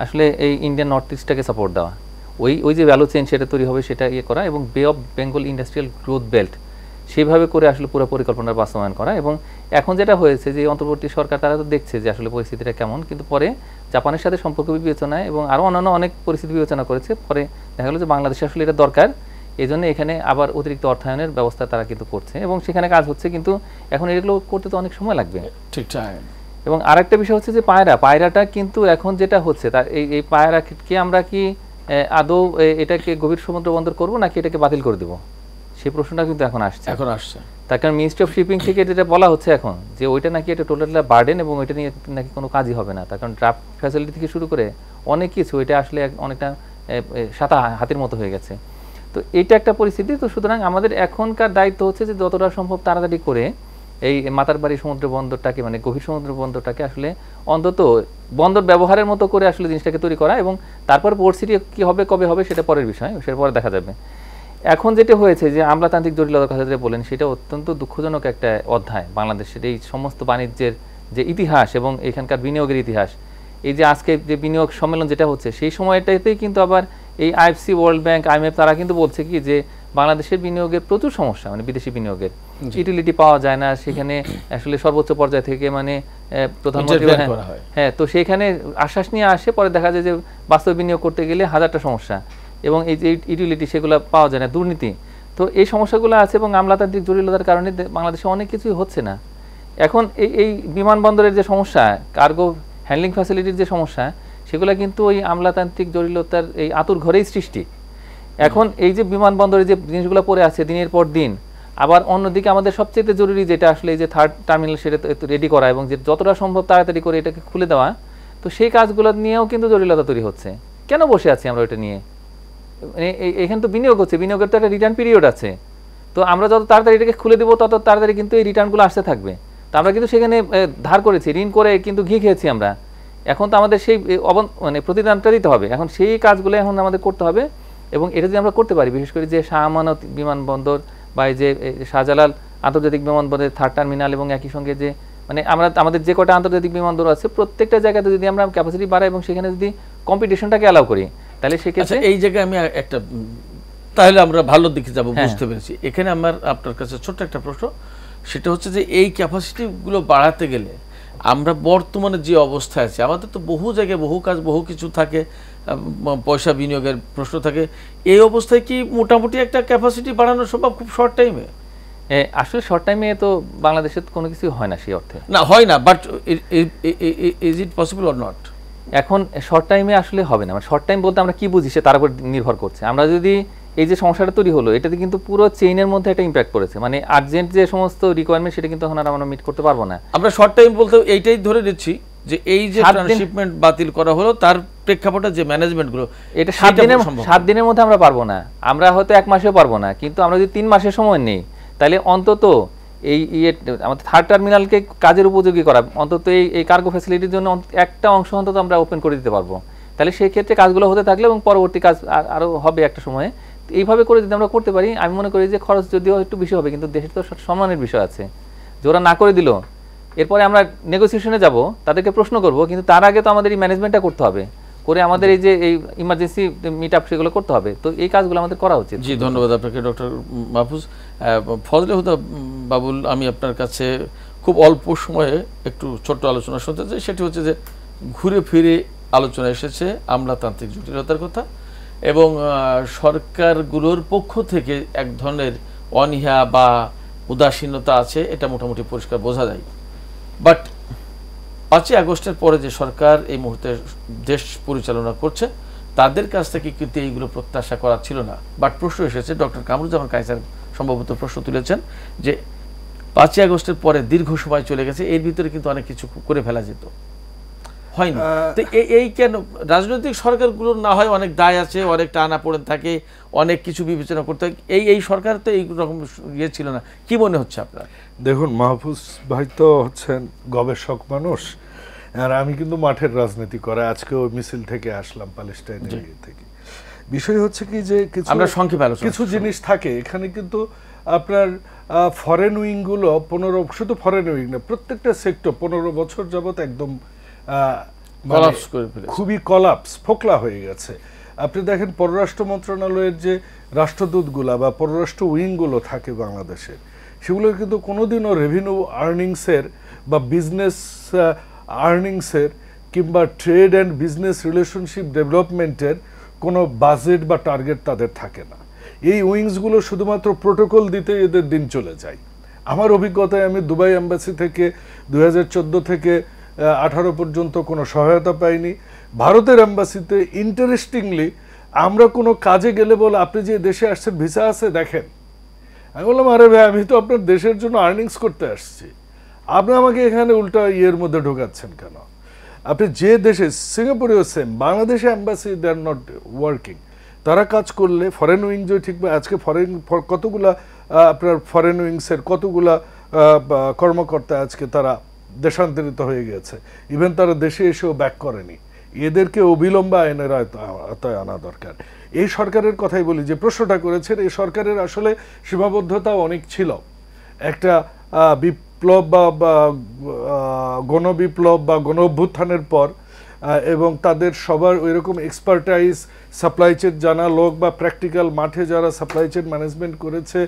আসলে এই ইন্ডিয়ান নর্থ ইস্টটাকে সাপোর্ট দেওয়া, ওই যে ভ্যালু চেইন সেটা তৈরি হবে সেটা করা এবং বে of Bengal industrial growth belt সেইভাবে করে আসলে পুরো পরিকল্পনার বাস্তবায়ন করা। এবং এখন যেটা হয়েছে যে অন্তর্বর্তী সরকার তারা তো দেখছে যে আসলে পরিস্থিতিটা কেমন, কিন্তু পরে জাপানের সাথে সম্পর্ক বিবেচনায় এবং আরও অন্যান্য অনেক পরিস্থিতি বিবেচনা করেছে, পরে দেখা গেলো যে বাংলাদেশে আসলে এটা দরকার, এই জন্য এখানে আবার অতিরিক্ত অর্থায়নের ব্যবস্থা তারা কিন্তু করছে এবং সেখানে কাজ হচ্ছে। কিন্তু এখন এগুলো করতে তো অনেক সময় লাগবে। ঠিকঠাক। এবং আরেকটা বিষয় হচ্ছে যে পায়রাটা কিন্তু এখন যেটা হচ্ছে তার এই পায়রাকে আমরা কি আদৌ এটাকে গভীর সমুদ্র বন্দর করবো নাকি এটাকে বাতিল করে দেবো, সেই প্রশ্নটা কিন্তু এখন আসছে। তার কারণ মিনিস্ট্রি অফ শিপিং থেকে যেটা বলা হচ্ছে এখন যে ওইটা নাকি এটা টোটাল বার্ডেন এবং ওইটা নিয়ে নাকি কোনো কাজই হবে না, তার কারণ ড্রাফট ফ্যাসিলিটি থেকে শুরু করে অনেক কিছু ওইটা আসলে অনেকটা সাদা হাতের মতো হয়ে গেছে। তো এইটা একটা পরিস্থিতি। তো সুতরাং আমাদের এখনকার দায়িত্ব হচ্ছে যে যতটা সম্ভব তাড়াতাড়ি করে এই মাতারবাড়ি সমুদ্র বন্দরটাকে, মানে গভীর সমুদ্র বন্দরটাকে আসলে অন্তত বন্দর ব্যবহারের মতো করে আসলে জিনিসটাকে তৈরি করা, এবং তারপর পোর্ট সিটি কী হবে কবে হবে সেটা পরের বিষয়, সেটা পরে দেখা যাবে। এখন যেটা হয়েছে যে আমলাতান্ত্রিক জটিলতার কথা যেটা বলেন সেটা অত্যন্ত দুঃখজনক একটা অধ্যায় বাংলাদেশের এই সমস্ত বাণিজ্যের যে ইতিহাস এবং এখানকার বিনিয়োগের ইতিহাস। এই যে আজকে যে বিনিয়োগ সম্মেলন যেটা হচ্ছে সেই সময়টাতেই কিন্তু আবার এই আইএফসি, ওয়ার্ল্ড ব্যাংক, আইএমএফ তারা কিন্তু বলছে কি যে বাংলাদেশের বিনিয়োগের প্রচুর সমস্যা, মানে বিদেশি বিনিয়োগের ইউটিলিটি পাওয়া যায় না, সেখানে আসলে সর্বোচ্চ পর্যায় থেকে মানে প্রধানমন্ত্রী হ্যাঁ, তো সেখানে আশ্বাস নিয়ে আসে, পরে দেখা যায় যে বাস্তব বিনিয়োগ করতে গেলে হাজারটা সমস্যা। এবং এই যে ইউটিলিটি সেগুলো পাওয়া যায় না, দুর্নীতি। তো এই সমস্যাগুলো আছে এবং আমলাতান্ত্রিক জটিলতার কারণে বাংলাদেশে অনেক কিছুই হচ্ছে না। এখন এই বিমানবন্দরের যে সমস্যা, কার্গো হ্যান্ডলিং ফ্যাসিলিটির যে সমস্যা, সেগুলো কিন্তু ওই আমলাতান্ত্রিক জটিলতার এই আতুর ঘরেই সৃষ্টি। এখন এই যে বিমানবন্দরে যে জিনিসগুলো পড়ে আছে দিনের পর দিন, আবার অন্যদিকে আমাদের সবচেয়ে জরুরি যেটা আসলে এই যে থার্ড টার্মিনাল সেটা রেডি করা এবং যে যতটা সম্ভব তাড়াতাড়ি করে এটাকে খুলে দেওয়া, তো সেই কাজগুলো নিয়েও কিন্তু জটিলতা তৈরি হচ্ছে। কেন বসে আছি আমরা ওইটা নিয়ে? এখানে তো বিনিয়োগ হচ্ছে, বিনিয়োগের তো একটা রিটার্ন পিরিয়ড আছে। তো আমরা যত তাড়াতাড়ি এটাকে খুলে দেবো তত তাড়াতাড়ি কিন্তু এই রিটার্নগুলো আসতে থাকবে। তো আমরা কিন্তু সেখানে ধার করেছি, ঋণ করে কিন্তু ঘি খেয়েছি আমরা। এখন তো আমাদের সেই মানে প্রতিদানটা দিতে হবে। এখন সেই কাজগুলো এখন আমাদের করতে হবে এবং এটা যদি আমরা করতে পারি, বিশেষ করে যে শাহ আমানত বিমানবন্দর বা এই যে শাহজালাল আন্তর্জাতিক বিমানবন্দরের থার্ড টার্মিনাল এবং একই সঙ্গে যে মানে আমাদের যে কটা আন্তর্জাতিক বিমানবন্দর আছে প্রত্যেকটা জায়গাতে যদি আমরা ক্যাপাসিটি বাড়াই এবং সেখানে যদি কম্পিটিশনটাকে অ্যালাউ করি, তাহলে সেক্ষেত্রে এই জায়গায় আমি একটা তাহলে আমরা ভালো দিকে যাব, বুঝতে পেরেছি। এখানে আমার আপনার কাছে ছোট্ট একটা প্রশ্ন, সেটা হচ্ছে যে এই ক্যাপাসিটিগুলো বাড়াতে গেলে আমরা বর্তমানে যে অবস্থায় আছি, আমাদের তো বহু জায়গায় বহু কাজ বহু কিছু থাকে, পয়সা বিনিয়োগের প্রশ্ন থাকে, এই অবস্থায় কি মোটামুটি একটা ক্যাপাসিটি বাড়ানো সম্ভব খুব শর্ট টাইমে? আসলে শর্ট টাইমে তো বাংলাদেশে কোনো কিছু হয় না সেই অর্থে, না হয় না, but is it possible or not? এখন শর্ট টাইমে আসলে হবে না। মানে শর্ট টাইম বলতে আমরা কি বুঝি সে তার উপর নির্ভর করছে। আমরা যদি এই যে সমস্যাটা তৈরি হলো, এটাতে কিন্তু পুরো চেইনের মধ্যে একটা ইম্প্যাক্ট পড়েছে। মানে আর্জেন্ট যে সমস্ত রিকোয়ারমেন্ট সেটা কিন্তু এখন আর আমরা মিট করতে পারবো না। আমরা শর্ট টাইম বলতে এইটাই ধরে নিচ্ছি যে এই যে ট্রান্সশিপমেন্ট বাতিল করা হলো তার প্রেক্ষাপটে যে ম্যানেজমেন্টগুলো, এটা 7 দিনের মধ্যে আমরা পারবো না, আমরা হয়তো 1 মাসেও পারবো না, কিন্তু আমরা যদি 3 মাসের সময় নেই, তাহলে অন্তত এই আমাদের থার্ড টার্মিনালকে কাজের উপযোগী করা, অন্তত এই কার্গো ফ্যাসিলিটির জন্য একটা অংশ অন্তত আমরা ওপেন করে দিতে পারবো। তাহলে সেই ক্ষেত্রে কাজগুলো হতে থাকলে এবং পরবর্তী কাজ আরও হবে একটা সময়ে। এইভাবে করে যদি আমরা করতে পারি, আমি মনে করি যে খরচ যদিও একটু বেশি হবে, কিন্তু দেশের তো সম্মানের বিষয় আছে যে ওরা না করে দিল, এরপরে আমরা নেগোসিয়েশনে যাব, তাদেরকে প্রশ্ন করব, কিন্তু তার আগে তো আমাদের এই ম্যানেজমেন্টটা করতে হবে, করে আমাদের এই যে এই ইমার্জেন্সি মিট আপ সেগুলো করতে হবে। তো এই কাজগুলো আমাদের করা উচিত। জি, ধন্যবাদ আপনাকে ডক্টর মাহফুজ। ফজলে হুদা বাবুল, আমি আপনার কাছে খুব অল্প সময়ে একটু ছোট্ট আলোচনা শুনতে চাই। সেটি হচ্ছে যে ঘুরে ফিরে আলোচনা এসেছে আমলাতান্ত্রিক জটিলতার কথা এবং সরকারগুলোর পক্ষ থেকে এক ধরনের অনীহা বা উদাসীনতা আছে, এটা মোটামুটি পরিষ্কার বোঝা যায়। বাট 5ই আগস্টের পরে যে সরকার এই মুহূর্তে দেশ পরিচালনা করছে, তাদের কাছ থেকে কিন্তু এইগুলো প্রত্যাশা করা ছিল না। বাট প্রশ্ন এসেছে, ডক্টর কামরুজ্জামান কায়সার সম্ভবত প্রশ্ন তুলেছেন যে 5ই আগস্টের পরে দীর্ঘ সময় চলে গেছে, এর ভিতরে কিন্তু অনেক কিছু করে ফেলা যেত, হয়নি। তো এই কেন রাজনৈতিক সরকারগুলোর না হয় অনেক দায় আছে, অনেক টানাপোড়েন থাকে, অনেক কিছু বিবেচনা করতে হয়, এই সরকার তো এই রকম ইয়ে ছিল না। কি মনে হচ্ছে আপনার? দেখুন, মাহফুজ ভাই তো হচ্ছেন গবেষক মানুষ, আর আমি কিন্তু মাঠের রাজনীতি করে আজকে ওই মিছিল থেকে আসলাম প্যালেস্টাইনের থেকে। বিষয় হচ্ছে কি যে কিছু জিনিস থাকে এখানে, কিন্তু আপনার ফরেন উইংগুলো 15, শুধু ফরেন উইং না, প্রত্যেকটা সেক্টর 15 বছর যাবত একদম খুবই ফোকলা হয়ে গেছে। আপনি দেখেন পররাষ্ট্র মন্ত্রণালয়ের যে রাষ্ট্রদূতগুলা বা পররাষ্ট্র উইংগুলো থাকে বাংলাদেশের, সেগুলো কিন্তু কোনোদিনও রেভিনিউ আর্নিংসের বা বিজনেস আর্নিংসের কিংবা ট্রেড অ্যান্ড বিজনেস রিলেশনশিপ ডেভেলপমেন্টের কোনো বাজেট বা টার্গেট তাদের থাকে না। এই উইংসগুলো শুধুমাত্র প্রোটোকল দিতে এদের দিন চলে যায়। আমার অভিজ্ঞতায় আমি দুবাই এম্বাসি থেকে 2014 থেকে 18 পর্যন্ত কোনো সহায়তা পাইনি। ভারতের এম্বাসিতে ইন্টারেস্টিংলি আমরা কোনো কাজে গেলে বলে, আপনি যে দেশে আসছেন ভিসা আছে দেখেন। আমি বললাম, আরে ভাই, আমি তো আপনার দেশের জন্য আর্নিংস করতে আসছি, আপনি আমাকে এখানে উল্টা ইয়ের মধ্যে ঢোকাচ্ছেন কেন? আপনি যে দেশে, সিঙ্গাপুরেও সেম, বাংলাদেশে embassy they are not working. তারা কাজ করলে ফরেন উইং যে ঠিক, আজকে কতগুলা আপনার ফরেন উইংসের কতগুলা কর্মকর্তা আজকে তারা দেশান্তরিত হয়ে গেছে, ইভেন তারা দেশে এসেও ব্যাক করেনি। এদেরকে অবিলম্বে আইনের আওতায় আনা দরকার। এই সরকারের কথাই বলি, যে প্রশ্নটা করেছেন, এই সরকারের আসলে সীমাবদ্ধতা অনেক ছিল। একটা বিপ্লব বা গণবিপ্লব বা গণ অভ্যুত্থানের পর এবং তাদের সবার ওই রকম এক্সপার্টাইজ, সাপ্লাই চেন জানা লোক বা প্র্যাকটিক্যাল মাঠে যারা সাপ্লাই চেন ম্যানেজমেন্ট করেছে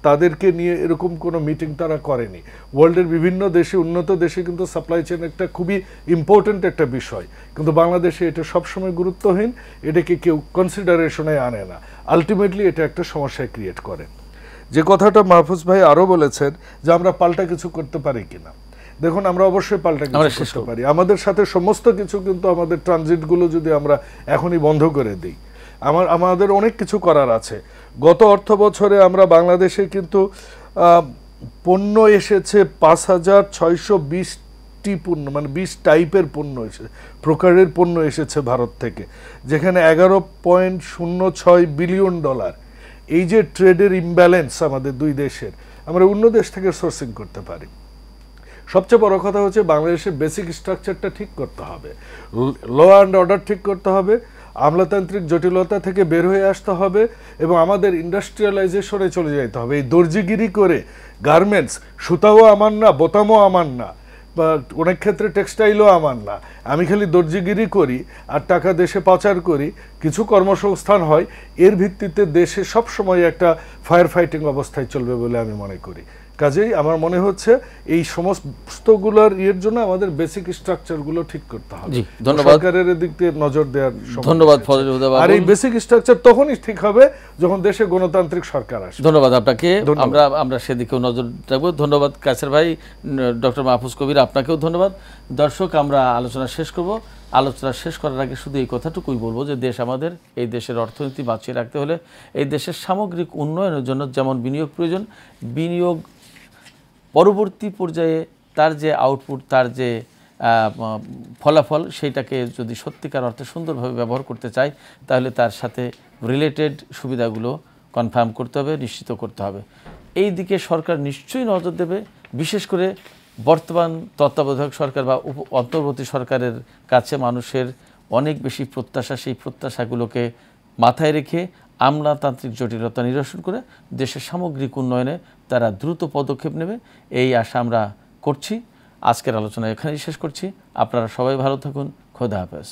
তাদেরকে নিয়ে এরকম কোনো মিটিং তারা করেনি। ওয়ার্ল্ডের বিভিন্ন দেশে, উন্নত দেশে কিন্তু সাপ্লাই চেইন একটা খুবই ইম্পর্ট্যান্ট একটা বিষয়, কিন্তু বাংলাদেশে এটা সবসময় গুরুত্বহীন, এটাকে কেউ কনসিডারেশনে আনে না। আলটিমেটলি এটা একটা সমস্যা ক্রিয়েট করে। যে কথাটা মাহফুজ ভাই আরও বলেছেন যে আমরা পাল্টা কিছু করতে পারি কিনা, দেখুন আমরা অবশ্যই পাল্টা কিছু করতে পারি। আমাদের সাথে সমস্ত কিছু কিন্তু আমাদের ট্রানজিটগুলো যদি আমরা এখনই বন্ধ করে দিই, আমাদের অনেক কিছু করার আছে। গত অর্থ বছরে আমরা বাংলাদেশে কিন্তু পণ্য এসেছে ৫,৬২০টি পণ্য, মানে ২০ টাইপের পণ্য এসেছে, প্রকারের পণ্য এসেছে ভারত থেকে, যেখানে $11.06 বিলিয়ন। এই যে ট্রেডের ইমব্যালেন্স আমাদের দুই দেশের, আমরা অন্য দেশ থেকে সোর্সিং করতে পারি। সবচেয়ে বড় কথা হচ্ছে বাংলাদেশের বেসিক স্ট্রাকচারটা ঠিক করতে হবে, ল অ্যান্ড অর্ডার ঠিক করতে হবে, আমলাতান্ত্রিক জটিলতা থেকে বের হয়ে আসতে হবে এবং আমাদের ইন্ডাস্ট্রিয়ালাইজেশনে চলে যেতে হবে। এই দর্জিগিরি করে গার্মেন্টস, সুতাও আমার না, বোতামও আমার না, বা অনেক ক্ষেত্রে টেক্সটাইলও আমার না, আমি খালি দর্জিগিরি করি আর টাকা দেশে পাচার করি, কিছু কর্মসংস্থান হয়, এর ভিত্তিতে দেশে সবসময় একটা ফায়ার ফাইটিং অবস্থায় চলবে বলে আমি মনে করি। কাজেই আমার মনে হচ্ছে এই সমস্তগুলোর ইয়ের জন্য আমাদের বেসিক স্ট্রাকচারগুলো ঠিক করতে হবে। সরকারের দিক দিয়ে নজর দেওয়ার ধন্যবাদ। আর এই বেসিক স্ট্রাকচার তখনই ঠিক হবে যখন দেশে গণতান্ত্রিক সরকার আসবে। ধন্যবাদ আপনাকে, আমরা সেদিকেও নজর রাখবো। ধন্যবাদ কায়সার ভাই, ডক্টর মাহফুজ কবির আপনাকেও ধন্যবাদ। দর্শক, আমরা আলোচনা শেষ করব। আলোচনা শেষ করার আগে শুধু এই কথাটুকুই বলবো যে দেশ আমাদের, এই দেশের অর্থনীতি বাঁচিয়ে রাখতে হলে এই দেশের সামগ্রিক উন্নয়নের জন্য যেমন বিনিয়োগ প্রয়োজন, বিনিয়োগ পরবর্তী পর্যায়ে তার যে আউটপুট, তার যে ফলাফল, সেইটাকে যদি সত্যিকার অর্থে সুন্দরভাবে ব্যবহার করতে চাই, তাহলে তার সাথে রিলেটেড সুবিধাগুলো কনফার্ম করতে হবে, নিশ্চিত করতে হবে। এই দিকে সরকার নিশ্চয়ই নজর দেবে। বিশেষ করে বর্তমান তত্ত্বাবধায়ক সরকার বা অন্তর্বর্তী সরকারের কাছে মানুষের অনেক বেশি প্রত্যাশা, সেই প্রত্যাশাগুলোকে মাথায় রেখে আমলাতান্ত্রিক জটিলতা নিরসন করে দেশের সামগ্রিক উন্নয়নে তারা দ্রুত পদক্ষেপ নেবে, এই আশা আমরা করছি। আজকের আলোচনা এখানেই শেষ করছি। আপনারা সবাই ভালো থাকুন। খোদা হাফেজ।